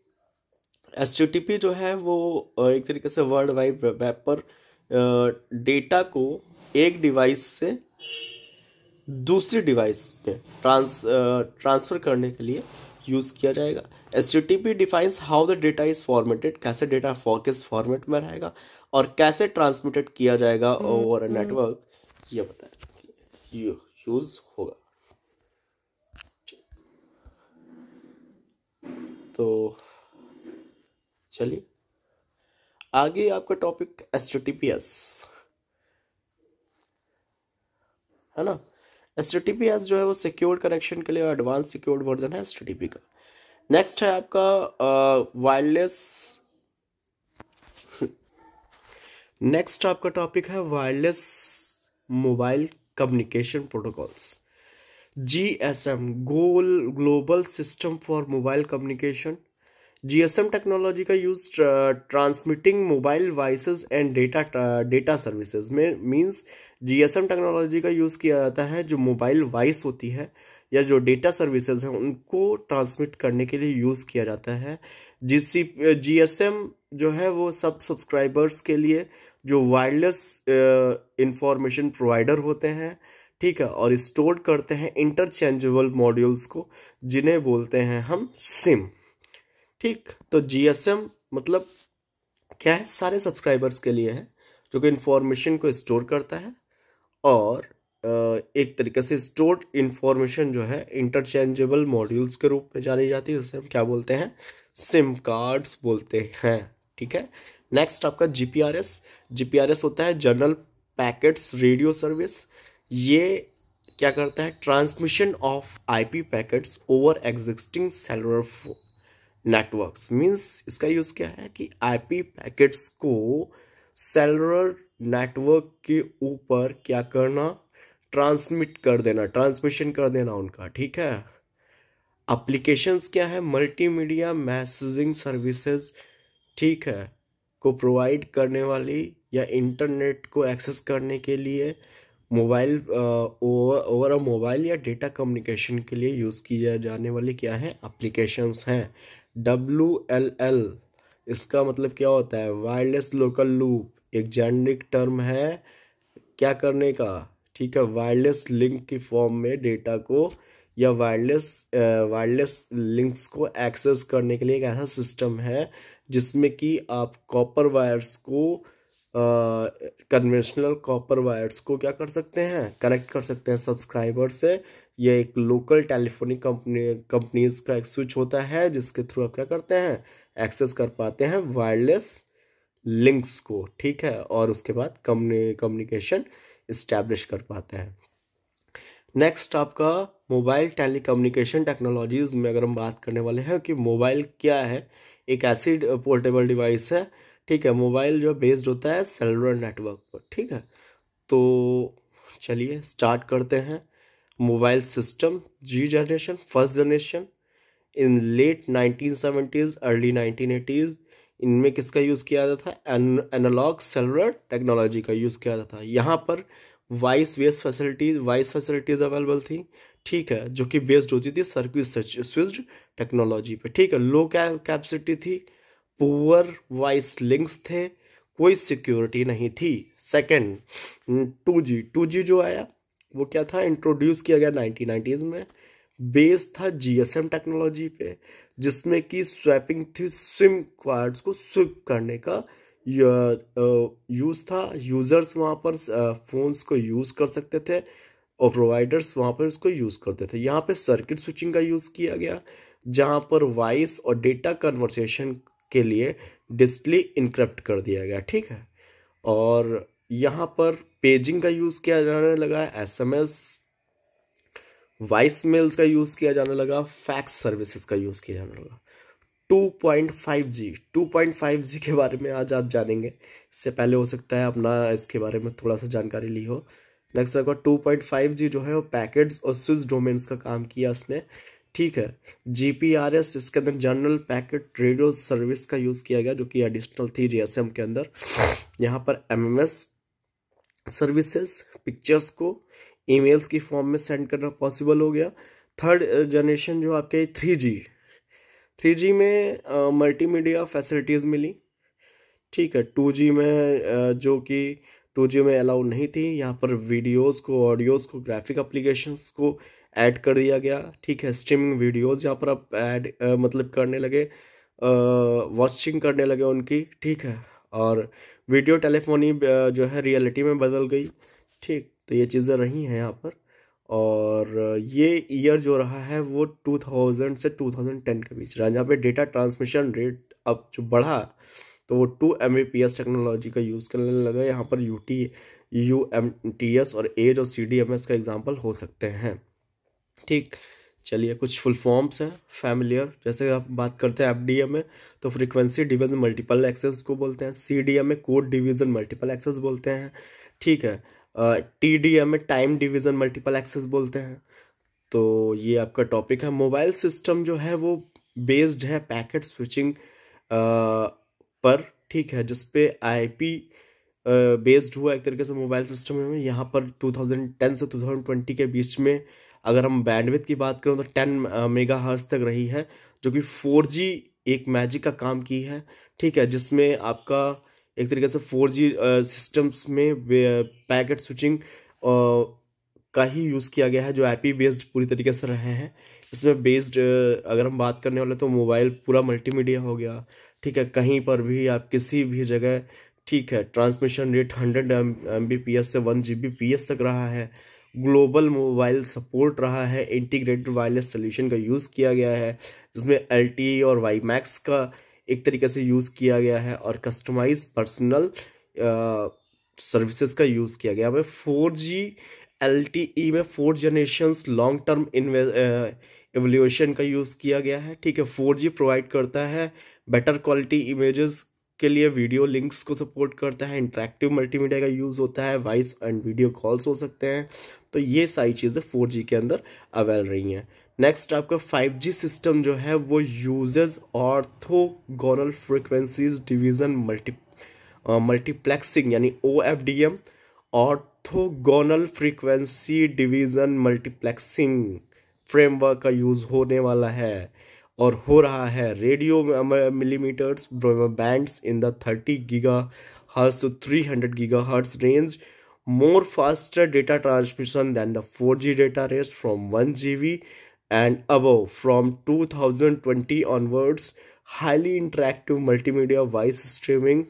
HTTP जो है वो एक तरीके से वर्ल्ड वाइड वेब पर डेटा को एक डिवाइस से दूसरी डिवाइस पे ट्रांसफ़र करने के लिए यूज़ किया जाएगा। HTTP defines how the data is formatted, कैसे डेटा किस फॉर्मेट में रहेगा और कैसे ट्रांसमिटेड किया जाएगा ओवर नेटवर्क, ये बताया यूज़ होगा। तो चलिए आगे आपका टॉपिक HTTPS है ना। HTTPS जो है वो सिक्योर्ड कनेक्शन के लिए एडवांस सिक्योर्ड वर्जन है HTTP का। नेक्स्ट है आपका वायरलेस, नेक्स्ट आपका टॉपिक है wireless mobile communication protocols, GSM, global system for mobile communication. GSM technology का use transmitting mobile devices and data services में, मींस GSM टेक्नोलॉजी का यूज़ किया जाता है जो मोबाइल डिवाइस होती है या जो डेटा सर्विसेज हैं उनको ट्रांसमिट करने के लिए यूज़ किया जाता है। GSM जो है वो सब सब्सक्राइबर्स के लिए जो वायरलेस इंफॉर्मेशन प्रोवाइडर होते हैं, ठीक है, और स्टोर करते हैं इंटरचेंजेबल मॉड्यूल्स को, जिन्हें बोलते हैं हम सिम, ठीक। तो GSM मतलब क्या है, सारे सब्सक्राइबर्स के लिए है जो कि इंफॉर्मेशन को स्टोर करता है, और एक तरीके से स्टोर्ड इंफॉर्मेशन जो है इंटरचेंजेबल मॉड्यूल्स के रूप में जानी जाती है, जिसे हम क्या बोलते हैं, सिम कार्ड्स बोलते हैं, ठीक है। नेक्स्ट आपका GPRS होता है जनरल पैकेट्स रेडियो सर्विस। ये क्या करता है, transmission of IP packets over existing cellular networks, means इसका यूज़ क्या है कि IP पैकेट्स को सेलुलर नेटवर्क के ऊपर क्या करना, ट्रांसमिट कर देना, ट्रांसमिशन कर देना उनका, ठीक है। एप्लीकेशंस क्या है, मल्टीमीडिया मैसेजिंग सर्विसेज, ठीक है, को प्रोवाइड करने वाली या इंटरनेट को एक्सेस करने के लिए मोबाइल ओवर मोबाइल या डेटा कम्युनिकेशन के लिए यूज़ की जाने वाली क्या है, एप्लीकेशंस हैं। WLL इसका मतलब क्या होता है, वायरलेस लोकल लूप, एक जेनरिक टर्म है क्या करने का, ठीक है, वायरलेस लिंक की फॉर्म में डेटा को या वायरलेस लिंक्स को एक्सेस करने के लिए एक ऐसा सिस्टम है जिसमें कि आप कॉपर वायर्स को कन्वेंशनल कॉपर वायर्स को क्या कर सकते हैं, कनेक्ट कर सकते हैं सब्सक्राइबर से। यह एक लोकल टेलीफोनिक कंपनीज का एक स्विच होता है जिसके थ्रू आप क्या करते हैं, एक्सेस कर पाते हैं वायरलेस लिंक्स को, ठीक है, और उसके बाद कम्युनिकेशन इस्टेब्लिश कर पाते हैं। नेक्स्ट आपका मोबाइल टेलीकम्युनिकेशन टेक्नोलॉजीज में अगर हम बात करने वाले हैं कि मोबाइल क्या है, एक ऐसी पोर्टेबल डिवाइस है, ठीक है, मोबाइल जो बेस्ड होता है सेलुलर नेटवर्क पर, ठीक है। तो चलिए स्टार्ट करते हैं। Mobile system G generation, first generation in late 1970s early 1980s, इनमें किसका यूज़ किया जाता था? एनालॉग सेलुलर टेक्नोलॉजी का यूज़ किया जाता था। यहाँ पर वॉइस फैसिलिटीज़ अवेलेबल थी, ठीक है, जो कि बेस्ड होती थी सर्किट स्विच्ड टेक्नोलॉजी पे, ठीक है। लो कैपेसिटी थी, पुअर वॉइस लिंक्स थे, कोई सिक्योरिटी नहीं थी। सेकंड, 2G जो आया वो क्या था? इंट्रोड्यूस किया गया 1990s में, बेस था जीएसएम टेक्नोलॉजी पे, जिसमें कि स्वैपिंग थी, सिम कार्ड्स को स्विप करने का यूज़ था। यूज़र्स वहाँ पर फ़ोन्स को यूज़ कर सकते थे और प्रोवाइडर्स वहाँ पर उसको यूज़ करते थे। यहाँ पे सर्किट स्विचिंग का यूज़ किया गया, जहाँ पर वॉइस और डेटा कन्वर्सेशन के लिए डिस्टली इनक्रप्ट कर दिया गया, ठीक है। और यहाँ पर पेजिंग का यूज़ किया जाने लगा, एसएमएस, वॉइस मेल्स का यूज़ किया जाने लगा, फैक्स सर्विसेज का यूज़ किया जाने लगा। 2.5G के बारे में आज आप जानेंगे, इससे पहले हो सकता है अपना इसके बारे में थोड़ा सा जानकारी ली हो। नेक्स्ट आपका 2.5G जो है वो पैकेट्स और स्विच डोमेन्स का काम किया इसने, ठीक है। GPRS, इसके अंदर जनरल पैकेट रेडियो सर्विस का यूज़ किया गया, जो कि एडिशनल थी जीएसएम के अंदर। यहाँ पर MMS सर्विसेज, पिक्चर्स को ईमेल्स की फॉर्म में सेंड करना पॉसिबल हो गया। थर्ड जनरेशन जो आपके 3G में मल्टीमीडिया फैसिलिटीज़ मिली, ठीक है। 2G में जो कि 2G में अलाउ नहीं थी, यहाँ पर वीडियोस को, ऑडियोज़ को, ग्राफिक एप्लीकेशंस को ऐड कर दिया गया, ठीक है। स्ट्रीमिंग वीडियोस यहाँ पर आप ऐड मतलब करने लगे, वॉचिंग करने लगे उनकी, ठीक है। और वीडियो टेलीफोनी जो है रियलिटी में बदल गई, ठीक। तो ये चीज़ें रही हैं यहाँ पर। और ये ईयर जो रहा है वो 2000 से 2010 के बीच रहा, जहाँ पे डेटा ट्रांसमिशन रेट अब जो बढ़ा तो वो 2 Mbps टेक्नोलॉजी का यूज़ करने लगा। यहाँ पर UMTS और एज और CDMS का एग्जांपल हो सकते हैं, ठीक। चलिए कुछ फुल फॉर्म्स हैं फैमिलियर, जैसे आप बात करते हैं FDM में तो फ्रीक्वेंसी डिवीजन मल्टीपल एक्सेस को बोलते हैं, CDM में कोड डिवीजन मल्टीपल एक्सेस बोलते हैं, ठीक है। TDM में टाइम डिवीजन मल्टीपल एक्सेस बोलते हैं। तो ये आपका टॉपिक है। मोबाइल सिस्टम जो है वो बेस्ड है पैकेट स्विचिंग पर, ठीक है, जिसपे IP बेस्ड हुआ एक तरीके से मोबाइल सिस्टम में। यहाँ पर 2010 से 2020 के बीच में अगर हम बैंडविड्थ की बात करें तो 10 मेगाहर्ट्ज तक रही है, जो कि 4G एक मैजिक का काम की है, ठीक है, जिसमें आपका एक तरीके से 4G सिस्टम्स में पैकेट स्विचिंग का ही यूज़ किया गया है, जो IP बेस्ड पूरी तरीके से रहे हैं। इसमें बेस्ड अगर हम बात करने वाले तो मोबाइल पूरा मल्टीमीडिया हो गया, ठीक है। कहीं पर भी आप किसी भी जगह, ठीक है, ट्रांसमिशन रेट 100 Mbps से 1 Gbps तक रहा है। ग्लोबल मोबाइल सपोर्ट रहा है, इंटीग्रेटेड वायरलेस सोल्यूशन का यूज़ किया गया है, जिसमें LTE और WiMAX का एक तरीके से यूज़ किया गया है, और कस्टमाइज पर्सनल सर्विसेज का यूज़ किया गया है। 4G LTE में 4 जनरेशंस लॉन्ग टर्म एवोल्यूशन का यूज़ किया गया है, ठीक है। 4G प्रोवाइड करता है बेटर क्वालिटी इमेजेस के लिए, वीडियो लिंक्स को सपोर्ट करता है, इंटरेक्टिव मल्टीमीडिया का यूज़ होता है, वॉइस एंड वीडियो कॉल्स हो सकते हैं। तो ये सारी चीज़ें 4G के अंदर अवेल रही हैं। नेक्स्ट आपका 5G सिस्टम जो है वो uses orthogonal frequencies division multiplexing यानी OFDM, orthogonal frequency division multiplexing framework का यूज़ होने वाला है और हो रहा है। Radio millimetres bands in the 30 GHz to 300 GHz range, more faster data transmission than the 4G data rates from 1 GB and above from 2020 onwards, highly interactive multimedia voice streaming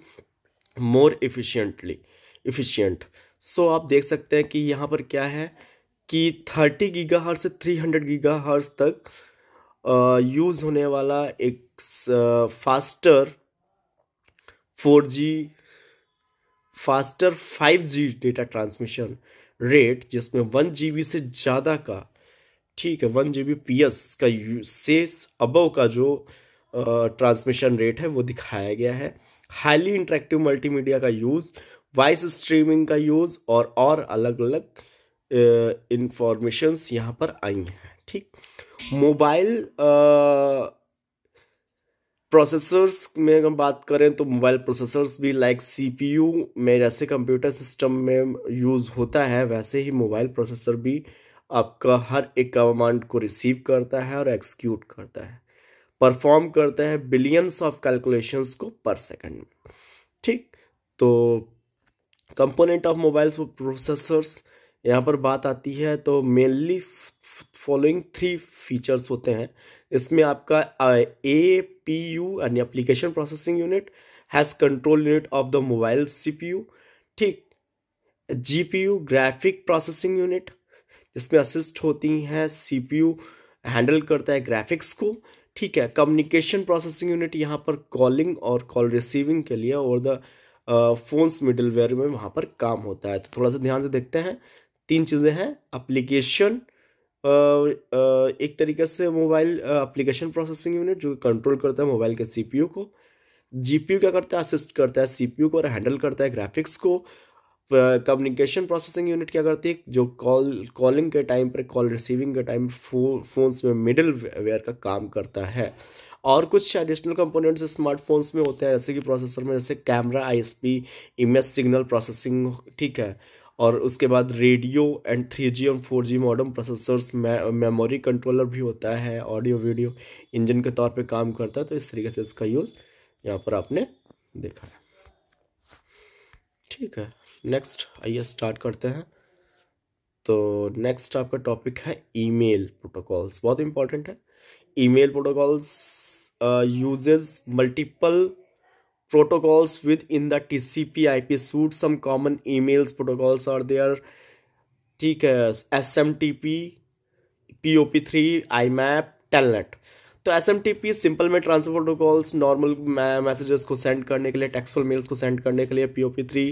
more efficient। सो आप देख सकते हैं कि यहाँ पर क्या है कि 30 GHz से 300 GHz तक यूज़ होने वाला एक faster 4G, faster 5G data transmission rate जिसमें 1 GB से ज़्यादा का, ठीक है, 1 Gbps का से अबव का जो ट्रांसमिशन रेट है वो दिखाया गया है। हाईली इंटरेक्टिव मल्टीमीडिया का यूज़, वॉइस स्ट्रीमिंग का यूज़ और अलग अलग इंफॉर्मेशंस यहाँ पर आई हैं। ठीक, मोबाइल प्रोसेसर्स में अगर बात करें तो मोबाइल प्रोसेसर्स भी लाइक CPU में जैसे कंप्यूटर सिस्टम में यूज़ होता है, वैसे ही मोबाइल प्रोसेसर भी आपका हर एक कमांड को रिसीव करता है और एग्जीक्यूट करता है, परफॉर्म करता है बिलियंस ऑफ कैलकुलेशंस को पर सेकंड में। ठीक, तो कंपोनेंट ऑफ मोबाइल प्रोसेसर्स यहाँ पर बात आती है तो मेनली फॉलोइंग 3 फीचर्स होते हैं। इसमें आपका APU यानी application processing unit has control unit of the mobile CPU। ठीक, GPU ग्राफिक प्रोसेसिंग यूनिट जिसमें असिस्ट होती हैं CPU, हैंडल करता है ग्राफिक्स को। ठीक है, कम्युनिकेशन प्रोसेसिंग यूनिट यहाँ पर कॉलिंग और कॉल रिसीविंग के लिए और द फोन्स मिडलवेयर में वहाँ पर काम होता है। तो थोड़ा सा ध्यान से देखते हैं, 3 चीज़ें हैं। एप्लीकेशन एक तरीके से मोबाइल एप्लीकेशन प्रोसेसिंग यूनिट जो कंट्रोल करता है मोबाइल के CPU को। GPU क्या करता है, असिस्ट करता है CPU को और हैंडल करता है ग्राफिक्स को। कम्युनिकेशन प्रोसेसिंग यूनिट क्या करती है, जो कॉलिंग के टाइम पर, कॉल रिसीविंग के टाइम फोन्स में मिडिल वेयर का काम करता है। और कुछ एडिशनल कंपोनेंट्स स्मार्टफोन्स में होते हैं जैसे कि प्रोसेसर में, जैसे camera, ISP, image signal processing. ठीक है, और उसके बाद रेडियो एंड 3G और 4G modem processors, memory controller भी होता है, ऑडियो वीडियो इंजन के तौर पे काम करता है। तो इस तरीके से इसका यूज़ यहाँ पर आपने देखा है। ठीक है, नेक्स्ट आइए स्टार्ट करते हैं। तो नेक्स्ट आपका टॉपिक है ईमेल प्रोटोकॉल्स, बहुत इंपॉर्टेंट है। Email protocols uses multiple protocols within the TCP/IP suite. Some common emails protocols are there. ठीक है, SMTP, POP3, IMAP, Telnet। तो SMTP सिंपल में ट्रांसफर प्रोटोकॉल्स, नॉर्मल मैसेजेस को सेंड करने के लिए, टेक्स्टफुल मेल्स को सेंड करने के लिए। POP3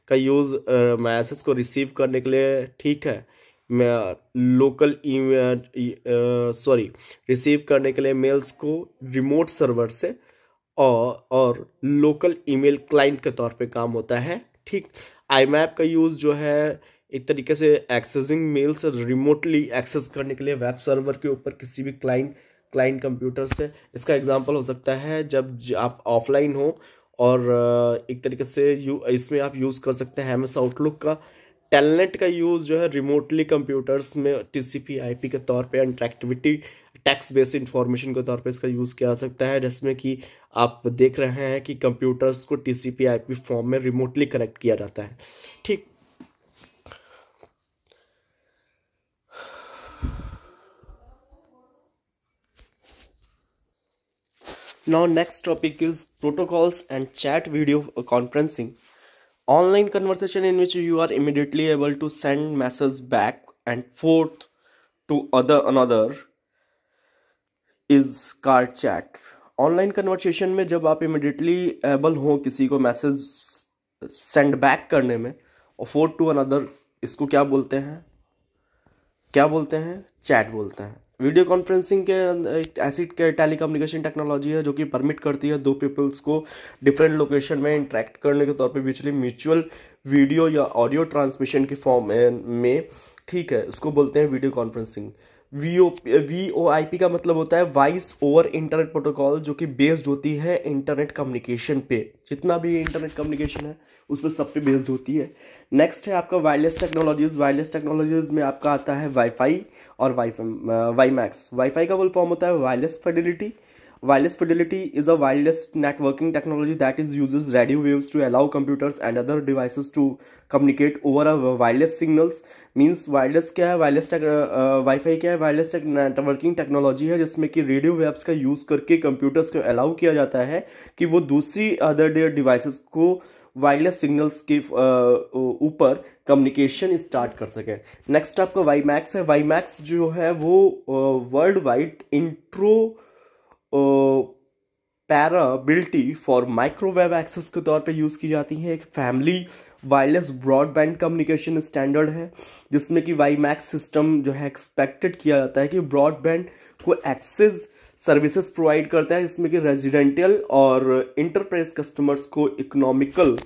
का यूज़ मैसेज को रिसीव करने के लिए। ठीक है, लोकल रिसीव करने के लिए मेल्स को रिमोट सर्वर से, और लोकल ईमेल क्लाइंट के तौर पे काम होता है। ठीक, IMAP का यूज़ जो है एक तरीके से एक्सेसिंग मेल्स रिमोटली एक्सेस करने के लिए वेब सर्वर के ऊपर किसी भी क्लाइंट कंप्यूटर से। इसका एग्जांपल हो सकता है जब आप ऑफलाइन हो और एक तरीके से इसमें आप यूज़ कर सकते हैं MS आउटलुक का। टेलनेट का यूज़ जो है रिमोटली कंप्यूटर्स में TCP/IP के तौर पे इंटरेक्टिविटी, टेक्स्ट बेस्ड इंफॉर्मेशन के तौर पे इसका यूज़ किया जा सकता है, जिसमें कि आप देख रहे हैं कि कंप्यूटर्स को TCP/IP फॉर्म में रिमोटली कनेक्ट किया जाता है। ठीक, now next topic is protocols and chat video conferencing. Online conversation in which you are immediately able to send messages back and forth to another is called chat. Online conversation में जब आप immediately able हो किसी को message send back करने में और fourth to another, इसको क्या बोलते हैं, चैट बोलते हैं। वीडियो कॉन्फ्रेंसिंग के एक ऐसी टेलीकम्युनिकेशन टेक्नोलॉजी है जो कि परमिट करती है दो पीपल्स को डिफरेंट लोकेशन में इंटरेक्ट करने के तौर पे म्यूचुअल वीडियो या ऑडियो ट्रांसमिशन के फॉर्म में। ठीक है, उसको बोलते हैं वीडियो कॉन्फ्रेंसिंग। VoIP का मतलब होता है वॉइस ओवर इंटरनेट प्रोटोकॉल, जो कि बेस्ड होती है इंटरनेट कम्युनिकेशन पे। जितना भी इंटरनेट कम्युनिकेशन है उस पर सब पे बेस्ड होती है। नेक्स्ट है आपका वायरलेस टेक्नोलॉजीज। वायरलेस टेक्नोलॉजीज में आपका आता है वाईफाई और वाईमैक्स। वाईफाई का फुल फॉर्म होता है wireless Fidelity. Wireless fidelity is a wireless networking technology that uses radio waves to allow computers and other devices to communicate over a wireless signals. Means wireless क्या है, wifi क्या है, wireless networking technology है जिसमें कि radio waves का use करके computers को अलाउ किया जाता है कि वो दूसरी अदर डिवाइसेस को वायरलेस सिग्नल्स के ऊपर कम्युनिकेशन स्टार्ट कर सके। नेक्स्ट आपका वाईमैक्स है। वाईमैक्स जो है वो world wide interoperability for microwave access के तौर पे यूज़ की जाती है। एक family wireless broadband communication standard है, जिसमें कि वाईमैक्स सिस्टम जो है एक्सपेक्टेड किया जाता है कि ब्रॉडबैंड को एक्सेस सर्विसेज प्रोवाइड करता है, जिसमें कि रेजिडेंशियल और इंटरप्राइज कस्टमर्स को इकोनॉमिकल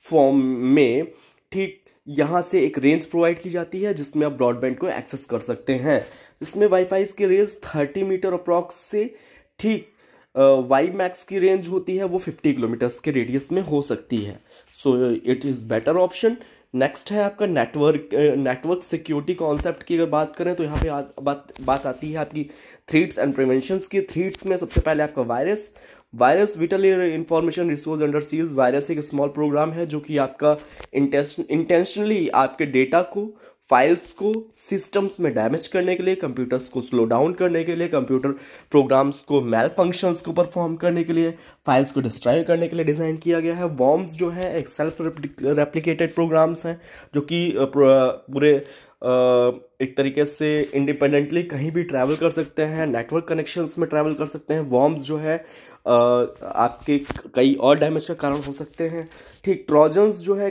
फॉर्म में ठीक यहाँ से एक रेंज प्रोवाइड की जाती है जिसमें आप ब्रॉडबैंड को एक्सेस कर सकते हैं। इसमें वाईफाई की रेंज 30 मीटर अप्रॉक्स से ठीक वाई मैक्स की रेंज होती है वो 50 किलोमीटर्स के रेडियस में हो सकती है। So it is better option. Next है आपका नेटवर्क सिक्योरिटी कॉन्सेप्ट की अगर बात करें तो यहाँ पे बात आती है आपकी थ्रेट्स एंड प्रिवेंशंस की। थ्रेट्स में सबसे पहले आपका virus whittle information resource under seize. Virus एक स्मॉल प्रोग्राम है जो कि आपका इंटेंशनली आपके डेटा को, फाइल्स को सिस्टम्स में डैमेज करने के लिए, कंप्यूटर्स को स्लो डाउन करने के लिए, कंप्यूटर प्रोग्राम्स को मेल फंक्शंस को परफॉर्म करने के लिए, फाइल्स को डिस्ट्रॉय करने के लिए डिज़ाइन किया गया है। वॉर्म्स जो है एक सेल्फ रेप्लिकेटेड प्रोग्राम्स हैं जो कि पूरे एक तरीके से इंडिपेंडेंटली कहीं भी ट्रैवल कर सकते हैं, नेटवर्क कनेक्शंस में ट्रैवल कर सकते हैं। वॉर्म्स जो है आपके कई और डैमेज का कारण हो सकते हैं। ठीक, ट्रोजन्स जो है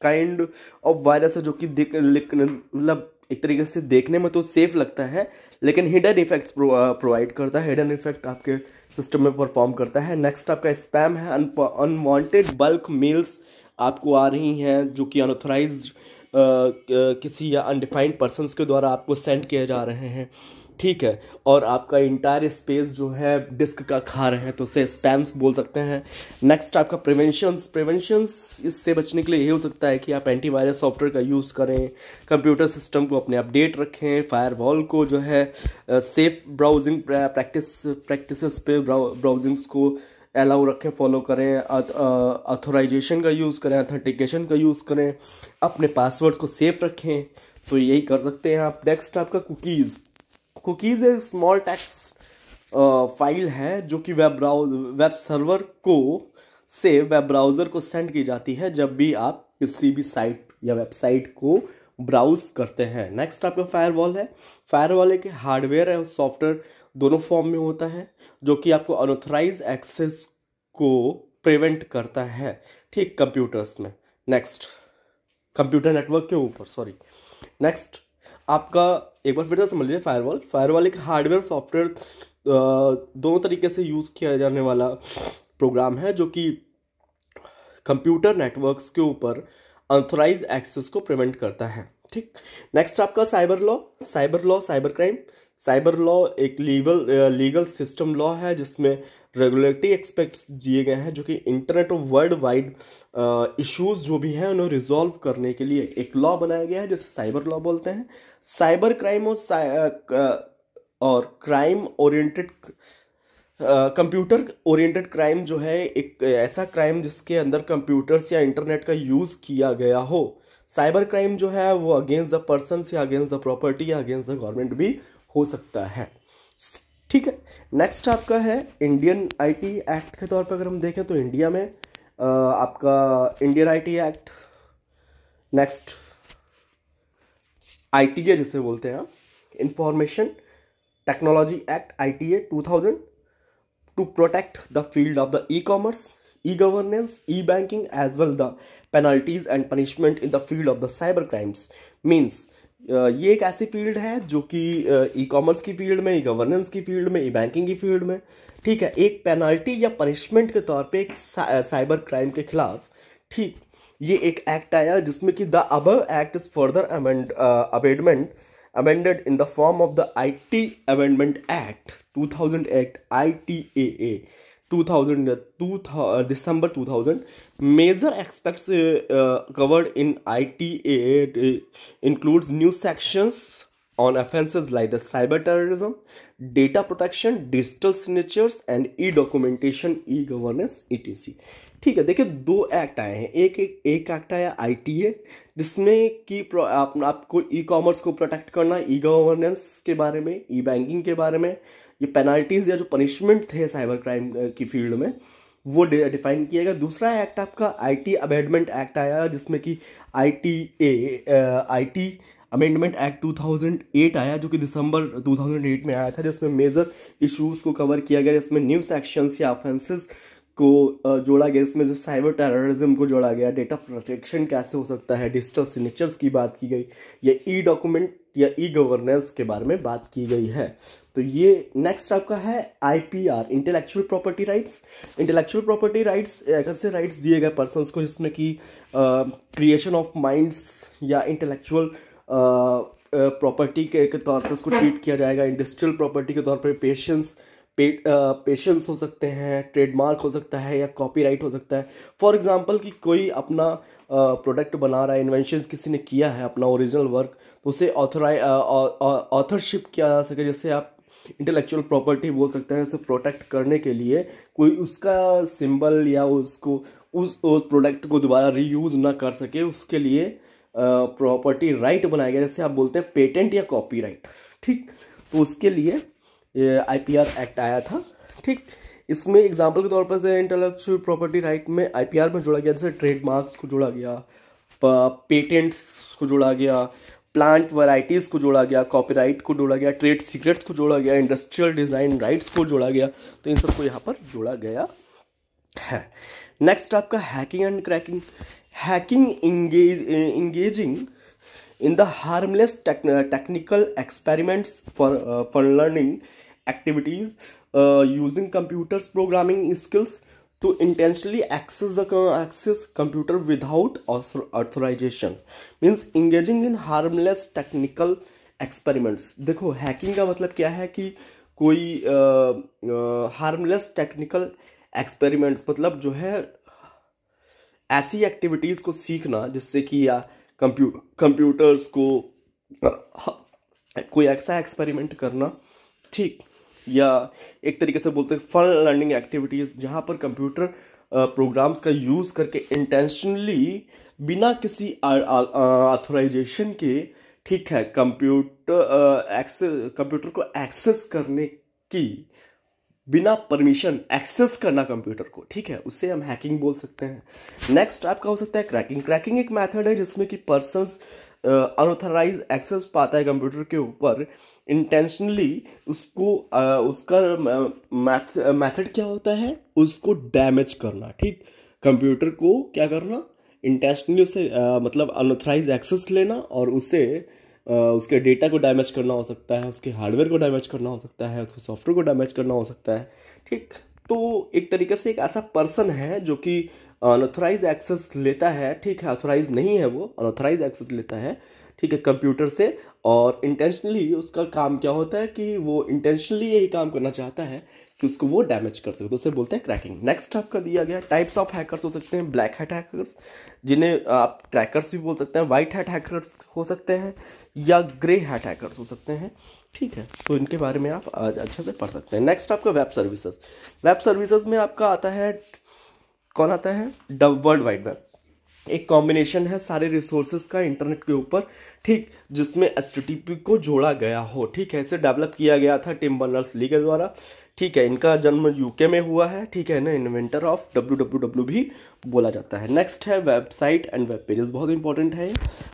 काइंड ऑफ वायरस है जो कि मतलब एक तरीके से देखने में तो सेफ लगता है लेकिन हिडन इफेक्ट्स प्रोवाइड करता है, हिडन इफेक्ट आपके सिस्टम में परफॉर्म करता है। नेक्स्ट आपका स्पैम है। अनवांटेड बल्क मेल्स आपको आ रही हैं जो कि अनऑथराइज्ड किसी या अनडिफाइंड पर्सन्स के द्वारा आपको सेंड किए जा रहे हैं, ठीक है, और आपका इंटायर स्पेस जो है डिस्क का खा रहे हैं, तो उसे स्पैम्स बोल सकते हैं। नेक्स्ट आपका प्रिवेंशंस इससे बचने के लिए ये हो सकता है कि आप एंटीवायरस सॉफ्टवेयर का यूज़ करें, कंप्यूटर सिस्टम को अपने अपडेट रखें, फायरवॉल को जो है सेफ ब्राउजिंग प्रैक्टिसेस पे ब्राउजिंग्स को अलाउ रखें, फॉलो करें, ऑथोराइजेशन का यूज़ करें, ऑथेंटिकेशन का यूज़ करें, अपने पासवर्ड्स को सेफ रखें, तो यही कर सकते हैं आप। नेक्स्ट आपका कुकीज़ एक स्मॉल टेक्स्ट फाइल है जो कि वेब सर्वर को से वेब ब्राउज़र को सेंड की जाती है जब भी आप किसी भी साइट या वेबसाइट को ब्राउज करते हैं। नेक्स्ट आपका फायरवॉल है। फायरवॉल एक हार्डवेयर है और सॉफ्टवेयर दोनों फॉर्म में होता है जो कि आपको अनऑथराइज एक्सेस को प्रिवेंट करता है, ठीक, कंप्यूटर्स में। नेक्स्ट कंप्यूटर नेटवर्क के ऊपर, सॉरी। नेक्स्ट आपका एक बार फिर से समझ लीजिए, फायरवॉल एक हार्डवेयर सॉफ्टवेयर दोनों तरीके से यूज़ किया जाने वाला प्रोग्राम है जो कि कंप्यूटर नेटवर्क्स के ऊपर अनऑथराइज एक्सेस को प्रिवेंट करता है, ठीक। नेक्स्ट आपका साइबर लॉ एक लीगल सिस्टम लॉ है जिसमें रेगुलेटरी एक्सपेक्ट्स दिए गए हैं जो कि इंटरनेट और वर्ल्ड वाइड इश्यूज जो भी हैं उन्हें रिजॉल्व करने के लिए एक लॉ बनाया गया है जिसे साइबर लॉ बोलते हैं। साइबर क्राइम और crime oriented computer oriented crime जो है एक ऐसा क्राइम जिसके अंदर कंप्यूटर्स या इंटरनेट का यूज़ किया गया हो। साइबर क्राइम जो है वो अगेंस्ट द पर्सन्स या अगेंस्ट द प्रॉपर्टी या अगेंस्ट द गवर्नमेंट भी हो सकता है, ठीक है। नेक्स्ट आपका है इंडियन आईटी एक्ट के तौर पर अगर हम देखें तो इंडिया में आपका Indian IT act, next ITA जिसे बोलते हैं, information technology act ITA 2000 to protect the field of the e-commerce, e-governance, e-banking as well the penalties and punishment in the field of the cyber crimes. Means ये एक ऐसी field है जो कि e commerce की फील्ड में, e governance की field में, ई बैंकिंग की फील्ड में, ठीक है, एक पेनल्टी या पनिशमेंट के तौर पे एक साइबर क्राइम के खिलाफ, ठीक, ये एक एक्ट आया जिसमें कि the above act is further amended in the form of the IT amendment act 2008 ITAA 2000 December 2000. Major aspects covered in ITAA includes new sections on offenses like the cyber terrorism, data protection, digital signatures and e-documentation, e-governance, etc. ठीक है, देखिए दो act आए हैं। एक act आया ITA जिसमें कि आपको ई कॉमर्स को प्रोटेक्ट करना, ई गवर्नेंस के बारे में, ई बैंकिंग के बारे में, ये पेनाल्टीज या जो पनिशमेंट थे साइबर क्राइम की फील्ड में वो डिफाइन किया गया। दूसरा एक्ट आपका आईटी अमेंडमेंट एक्ट आया जिसमें कि आईटी अमेंडमेंट एक्ट 2008 आया जो कि दिसंबर 2008 में आया था, जिसमें मेजर इश्यूज को कवर किया गया, जिसमें न्यू सेक्शंस या ऑफेंसेस को जोड़ा गया, इसमें जो साइबर टेररिज्म को जोड़ा गया, डेटा प्रोटेक्शन कैसे हो सकता है, डिजिटल सिग्नेचर्स की बात की गई, या ई डॉक्यूमेंट या ई गवर्नेंस के बारे में बात की गई है। तो ये नेक्स्ट आपका है IPR, intellectual property rights. Intellectual property rights एक ऐसे राइट्स दिए गए पर्सनस को जिसमें कि क्रिएशन ऑफ माइंड्स या इंटेलेक्चुअल प्रॉपर्टी के तौर पर उसको ट्रीट किया जाएगा। इंडस्ट्रियल प्रॉपर्टी के तौर पर पेशेंस हो सकते हैं, ट्रेडमार्क हो सकता है, या कॉपीराइट हो सकता है। फॉर एग्जांपल कि कोई अपना प्रोडक्ट बना रहा है, इन्वेंशन किसी ने किया है अपना ओरिजिनल वर्क, तो उसे ऑथरशिप किया जा सके, जैसे आप इंटेलेक्चुअल प्रॉपर्टी बोल सकते हैं। उसे प्रोटेक्ट करने के लिए कोई उसका सिंबल या उसको उस प्रोडक्ट को दोबारा रीयूज ना कर सके, उसके लिए प्रॉपर्टी राइट बनाया गया, जैसे आप बोलते हैं पेटेंट या कॉपीराइट। ठीक, तो उसके लिए आईपीआर एक्ट आया था। ठीक, इसमें एग्जांपल के तौर पर से इंटेलेक्चुअल प्रॉपर्टी राइट में आईपीआर में जोड़ा गया, जैसे ट्रेडमार्क्स को जोड़ा गया, पेटेंट्स को जोड़ा गया, प्लांट वैरायटीज़ को जोड़ा गया, कॉपीराइट को जोड़ा गया, ट्रेड सीक्रेट्स को जोड़ा गया, इंडस्ट्रियल डिज़ाइन राइट्स को जोड़ा गया। तो इन सबको यहाँ पर जोड़ा गया है। नेक्स्ट आपका hacking and cracking. Hacking engaging in the harmless technical experiments for learning activities using computers programming skills to intentionally access computer without authorization, means engaging in harmless technical experiments। देखो हैकिंग का मतलब क्या है कि कोई harmless technical experiments मतलब जो है ऐसी एक्टिविटीज़ को सीखना जिससे कि या कंप्यूटर्स को कोई ऐसा एक्सपेरिमेंट करना, ठीक, या एक तरीके से बोलते हैं फन लर्निंग एक्टिविटीज़, जहाँ पर कंप्यूटर प्रोग्राम्स का यूज़ करके इंटेंशनली बिना किसी ऑथराइजेशन के, ठीक है, कंप्यूटर को एक्सेस करने की, बिना परमिशन एक्सेस करना कंप्यूटर को, ठीक है, उससे हम हैकिंग बोल सकते हैं। नेक्स्ट आपका हो सकता है क्रैकिंग। क्रैकिंग एक मेथड है जिसमें कि पर्सन्स अनऑथराइज एक्सेस पाता है कंप्यूटर के ऊपर, इंटेंशनली उसको उसका मेथड क्या होता है, उसको डैमेज करना। ठीक, कंप्यूटर को क्या करना, इंटेंशनली उसे मतलब अनऑथराइज एक्सेस लेना और उसे उसके डेटा को डैमेज करना हो सकता है, उसके हार्डवेयर को डैमेज करना हो सकता है, उसके सॉफ्टवेयर को डैमेज करना हो सकता है। ठीक, तो एक तरीके से एक ऐसा पर्सन है जो कि अनऑथराइज एक्सेस लेता है, ठीक है, ऑथराइज नहीं है, वो अनऑथराइज एक्सेस लेता है, ठीक है, कंप्यूटर से, और इंटेंशनली उसका काम क्या होता है कि वो इंटेंशनली यही काम करना चाहता है कि उसको वो डैमेज कर सके, तो उसे बोलते हैं क्रैकिंग। नेक्स्ट आपका दिया गया टाइप्स ऑफ हैकर्स हो सकते हैं ब्लैक हैट हैकर्स, जिन्हें आप क्रैकर्स भी बोल सकते हैं, वाइट हैट हैकर्स हो सकते हैं, या ग्रे हैट हैकर्स हो सकते हैं। ठीक है, तो इनके बारे में आप आज अच्छे से पढ़ सकते हैं। नेक्स्ट आपका वेब सर्विसेज। वेब सर्विसेज में आपका आता है, कौन आता है, वर्ल्ड वाइड वेब। एक कॉम्बिनेशन है सारे रिसोर्सेज का इंटरनेट के ऊपर, ठीक, जिसमें HTTP को जोड़ा गया हो। ठीक है, इसे डेवलप किया गया था टिम बर्नर्स-ली के द्वारा। ठीक है, इनका जन्म यूके में हुआ है। ठीक है ना, इन्वेंटर ऑफ WWW भी बोला जाता है। नेक्स्ट है वेबसाइट एंड वेब पेजेस, बहुत इंपॉर्टेंट है।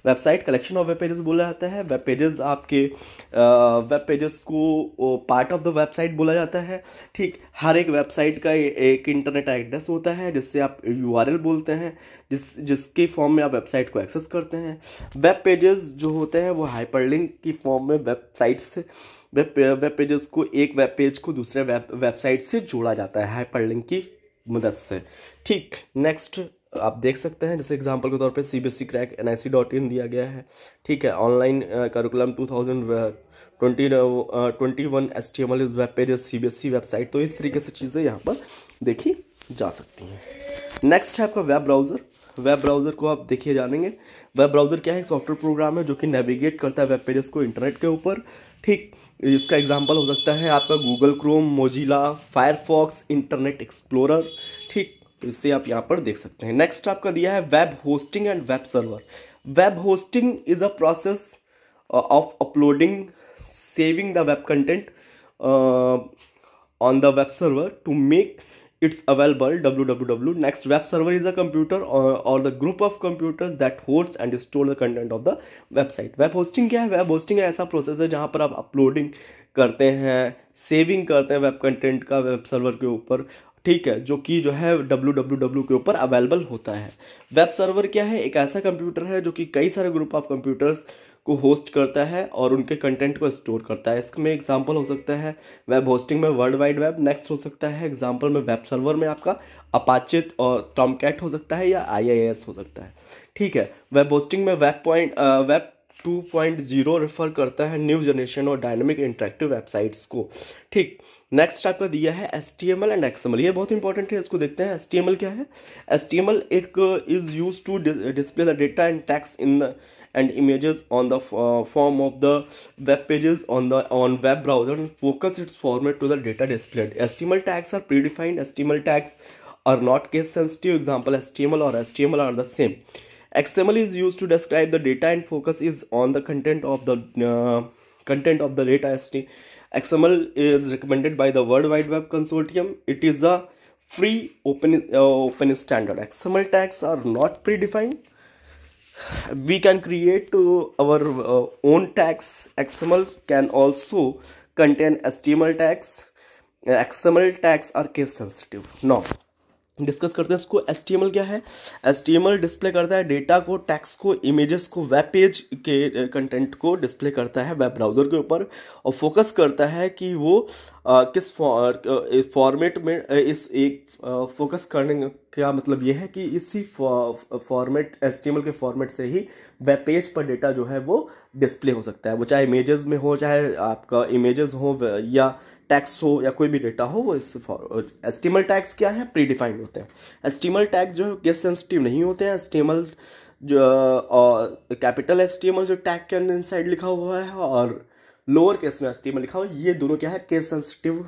Website collection of web pages बोला जाता है। वेब पेजेस आपके वेब पेजेस को पार्ट ऑफ द वेबसाइट बोला जाता है। ठीक, हर एक वेबसाइट का एक इंटरनेट एड्रेस होता है जिससे आप URL बोलते हैं, जिसके फॉर्म में आप वेबसाइट को एक्सेस करते हैं। वेब पेजेस जो होते हैं वो हाइपरलिंक की फॉर्म में वेबसाइट से वेब पेजेस को, एक वेब पेज को दूसरे वेबसाइट से जोड़ा जाता है हाइपरलिंक की मदद से। ठीक, नेक्स्ट आप देख सकते हैं, जैसे एग्जांपल के तौर पे CBSE क्रैक NIC.in दिया गया है। ठीक है, online curriculum 2021 HTML is web pages CBSE website. तो इस तरीके से चीज़ें यहाँ पर देखी जा सकती हैं। नेक्स्ट है आपका वेब ब्राउज़र। वेब ब्राउज़र को आप देखिए जानेंगे। वेब ब्राउज़र क्या है, एक सॉफ्टवेयर प्रोग्राम है जो कि नेविगेट करता है वेब पेजेस को इंटरनेट के ऊपर। ठीक, इसका एग्जांपल हो सकता है आपका Google Chrome, Mozilla, Firefox, internet explorer. ठीक, तो इससे आप यहाँ पर देख सकते हैं। नेक्स्ट आपका दिया है web hosting and web server. Web hosting is a process of uploading, saving the web content on the web server to make it's available www. Next, web server is a computer or the group of computers that hosts and store the content of the website. Web hosting क्या है? Web hosting ऐसा process है जहाँ पर आप uploading करते हैं, saving करते हैं वेब कंटेंट का वेब सर्वर के ऊपर। ठीक है, जो कि जो है www के ऊपर अवेलेबल होता है। वेब सर्वर क्या है? एक ऐसा कंप्यूटर है जो कि कई सारे ग्रुप ऑफ कंप्यूटर्स को होस्ट करता है और उनके कंटेंट को स्टोर करता है। इसमें एग्जांपल हो सकता है वेब होस्टिंग में वर्ल्ड वाइड वेब, नेक्स्ट हो सकता है एग्जांपल में वेब सर्वर में आपका अपाचे और टॉमकैट हो सकता है या IIS हो सकता है। ठीक है, वेब होस्टिंग में वेब 2.0 रेफर करता है न्यू जनरेशन और डायनेमिक इंटरेक्टिव वेबसाइट्स को। ठीक, नेक्स्ट आपका दिया है HTML एंड XML। ये बहुत इंपॉर्टेंट है, इसको देखते हैं। HTML क्या है? HTML एक is use to display the data and text in and images on the form of the web pages on web browser and focus its format to the data displayed. HTML tags are predefined. HTML tags are not case sensitive. Example, HTML or HTML are the same. XML is used to describe the data and focus is on the content of the data. XML is recommended by the World Wide Web Consortium. It is a free open standard. XML tags are not predefined. We can create our own tags. XML can also contain HTML tags. XML tags are case sensitive. Now discuss करते हैं इसको। HTML क्या है? HTML display करता है data को, text को, images को, वेब पेज के कंटेंट को डिस्प्ले करता है वेब ब्राउज़र के ऊपर और फोकस करता है कि वो किस फॉर्मेट में इस एक फोकस करने का मतलब ये है कि इसी फॉर्मेट HTML के फॉर्मेट से ही वेब पेज पर डेटा जो है वो डिस्प्ले हो सकता है, वो चाहे इमेजेस में हो, चाहे आपका इमेजेस हो या टैग्स हो या कोई भी डेटा हो, वो इस HTML टैग्स क्या है? प्रीडिफाइंड होते हैं। HTML टैग जो है केस सेंसिटिव नहीं होते हैं। HTML जो कैपिटल HTML जो टैग के इनसाइड लिखा हुआ है और लोअर केस में HTML लिखा हुआ है, ये दोनों क्या है? केस सेंसिटिव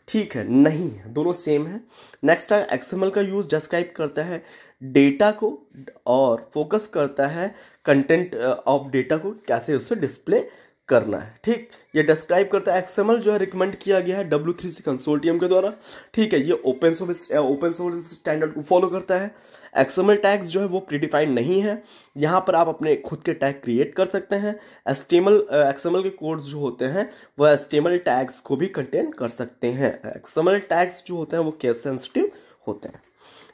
ठीक है नहीं है, दोनों सेम है। नेक्स्ट है XML का यूज डिस्क्राइब करता है डेटा को और फोकस करता है कंटेंट ऑफ डेटा को कैसे उससे डिस्प्ले करना है। ठीक, ये डिस्क्राइब करता है। XML जो है रिकमेंड किया गया है W3C कंसोर्टियम के द्वारा। ठीक है, ये ओपन सोर्स स्टैंडर्ड को फॉलो करता है। XML टैग्स जो है वो प्रीडिफाइंड नहीं है, यहाँ पर आप अपने खुद के टैग क्रिएट कर सकते हैं। XML के कोड्स जो होते हैं वो HTML टैग्स को भी कंटेन कर सकते हैं। XML टैग्स जो होते हैं वो केस सेंसिटिव होते हैं।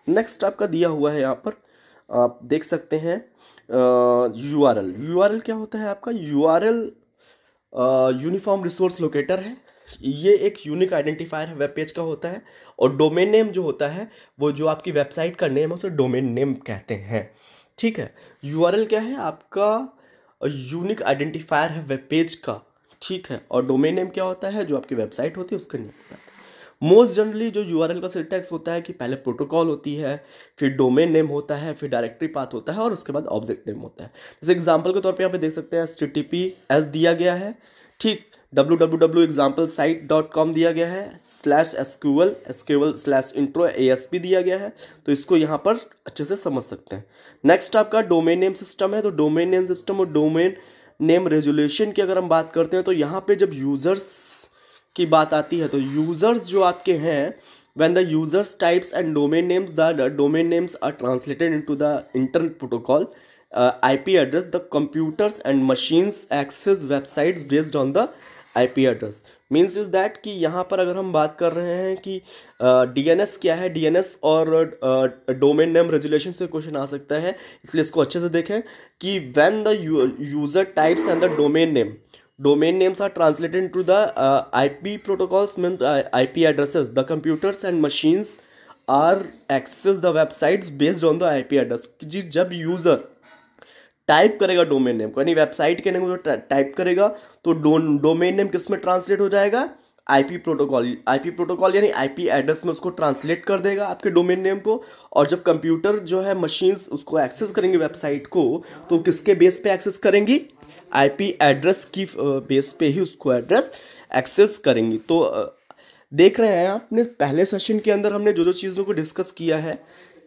नेक्स्ट आपका दिया हुआ है, यहाँ पर आप देख सकते हैं URL क्या होता है आपका? URL यूनिफॉर्म रिसोर्स लोकेटर है। ये एक यूनिक आइडेंटिफायर है वेब पेज का होता है और डोमेन नेम जो होता है वो जो आपकी वेबसाइट का नेम है उसे डोमेन नेम कहते हैं। ठीक है, URL क्या है? आपका यूनिक आइडेंटिफायर है वेब पेज का। ठीक है, और डोमेन नेम क्या होता है? जो आपकी वेबसाइट होती है उसका नेम होता है। मोस्ट जनरली जो URL का सिंटैक्स होता है कि पहले प्रोटोकॉल होती है, फिर डोमेन नेम होता है, फिर डायरेक्टरी पाथ होता है और उसके बाद ऑब्जेक्ट नेम होता है। जैसे एग्जांपल के तौर पे यहाँ पे देख सकते हैं HTTPS दिया गया है। ठीक, www.examplesite.com दिया गया है, /SQL /intro/ASP दिया गया है, तो इसको यहाँ पर अच्छे से समझ सकते हैं। नेक्स्ट आपका डोमेन नेम सिस्टम है, तो डोमेन नेम सिस्टम और डोमेन नेम रेजोल्यूशन की अगर हम बात करते हैं तो यहाँ पे जब यूजर्स की बात आती है तो यूजर्स जो आपके हैं, when the users types and domain names, the domain names are translated into the internet protocol IP address. The computers and machines access websites based on the IP address. Means is that कि यहाँ पर अगर हम बात कर रहे हैं कि DNS क्या है, DNS और डोमेन नेम रेजुलेशन से क्वेश्चन आ सकता है, इसलिए इसको अच्छे से देखें कि when the user types and the domain names are translated into the IP protocols, means IP addresses. The computers and machines are access the websites based on the IP address. जी, जब user type करेगा domain name को, यानी website के name को type करेगा तो domain name किस में ट्रांसलेट हो जाएगा? IP प्रोटोकॉल यानी IP एड्रेस में उसको ट्रांसलेट कर देगा आपके डोमेन नेम को। और जब कंप्यूटर जो है मशीन्स उसको एक्सेस करेंगे वेबसाइट को, तो किसके बेस पे एक्सेस करेंगी? IP एड्रेस की बेस पे ही उसको एड्रेस एक्सेस करेंगी। तो देख रहे हैं आपने पहले सेशन के अंदर हमने जो जो चीज़ों को डिस्कस किया है।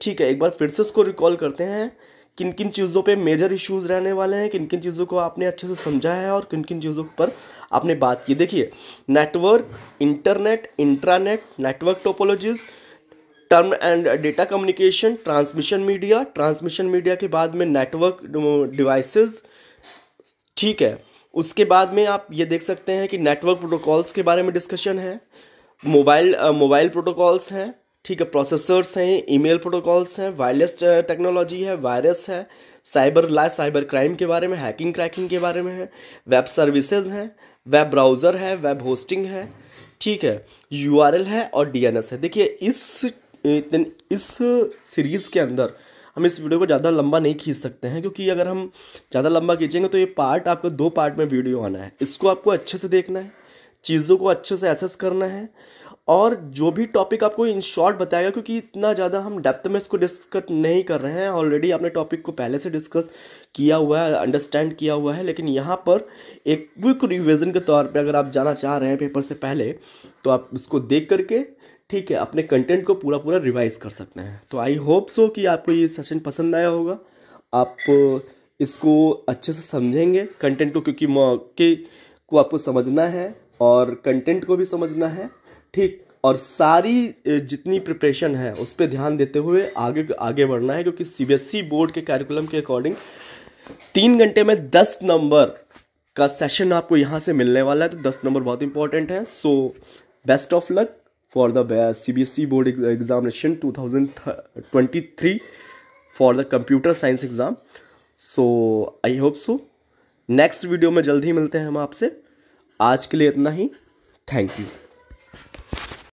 ठीक है, एक बार फिर से उसको रिकॉल करते हैं, किन किन चीज़ों पे मेजर इश्यूज रहने वाले हैं, किन किन चीज़ों को आपने अच्छे से समझा है और किन किन चीज़ों पर आपने बात की। देखिए, network, internet, intranet, network topologies, term and data communication, transmission media के बाद में नेटवर्क डिवाइसेस। ठीक है, उसके बाद में आप ये देख सकते हैं कि नेटवर्क प्रोटोकॉल्स के बारे में डिस्कशन है। मोबाइल प्रोटोकॉल्स हैं, ठीक है, प्रोसेसर्स हैं, ईमेल प्रोटोकॉल्स हैं, वायरलेस टेक्नोलॉजी है, वायरस है, साइबर क्राइम के बारे में, हैकिंग क्रैकिंग के बारे में है, वेब सर्विसेज हैं, वेब ब्राउज़र है, वेब होस्टिंग है, ठीक है, यूआरएल है और डीएनएस है। देखिए इस सीरीज़ के अंदर हम इस वीडियो को ज़्यादा लंबा नहीं खींच सकते हैं, क्योंकि अगर हम ज़्यादा लंबा खींचेंगे तो ये पार्ट आपको 2 पार्ट में वीडियो आना है। इसको आपको अच्छे से देखना है, चीज़ों को अच्छे से एसेस करना है, और जो भी टॉपिक आपको इन शॉर्ट बताएगा, क्योंकि इतना ज़्यादा हम डेप्थ में इसको डिस्कस नहीं कर रहे हैं, ऑलरेडी आपने टॉपिक को पहले से डिस्कस किया हुआ है, अंडरस्टैंड किया हुआ है, लेकिन यहाँ पर एक क्विक रिवीजन के तौर पे अगर आप जाना चाह रहे हैं पेपर से पहले, तो आप इसको देख करके, ठीक है, अपने कंटेंट को पूरा रिवाइज कर सकते हैं। तो आई होप सो कि आपको ये सेशन पसंद आया होगा, आप इसको अच्छे से समझेंगे कंटेंट को, क्योंकि मौके को आपको समझना है और कंटेंट को भी समझना है, ठीक, और सारी जितनी प्रिपरेशन है उस पर ध्यान देते हुए आगे बढ़ना है, क्योंकि सीबीएसई बोर्ड के कैरिकुलम के अकॉर्डिंग 3 घंटे में 10 नंबर का सेशन आपको यहाँ से मिलने वाला है। तो 10 नंबर बहुत इंपॉर्टेंट है। So best of luck for the CBSE board examination 2023 for the computer science exam. So I hope so next video में जल्द ही मिलते हैं हम आपसे। आज के लिए इतना ही। Thank you.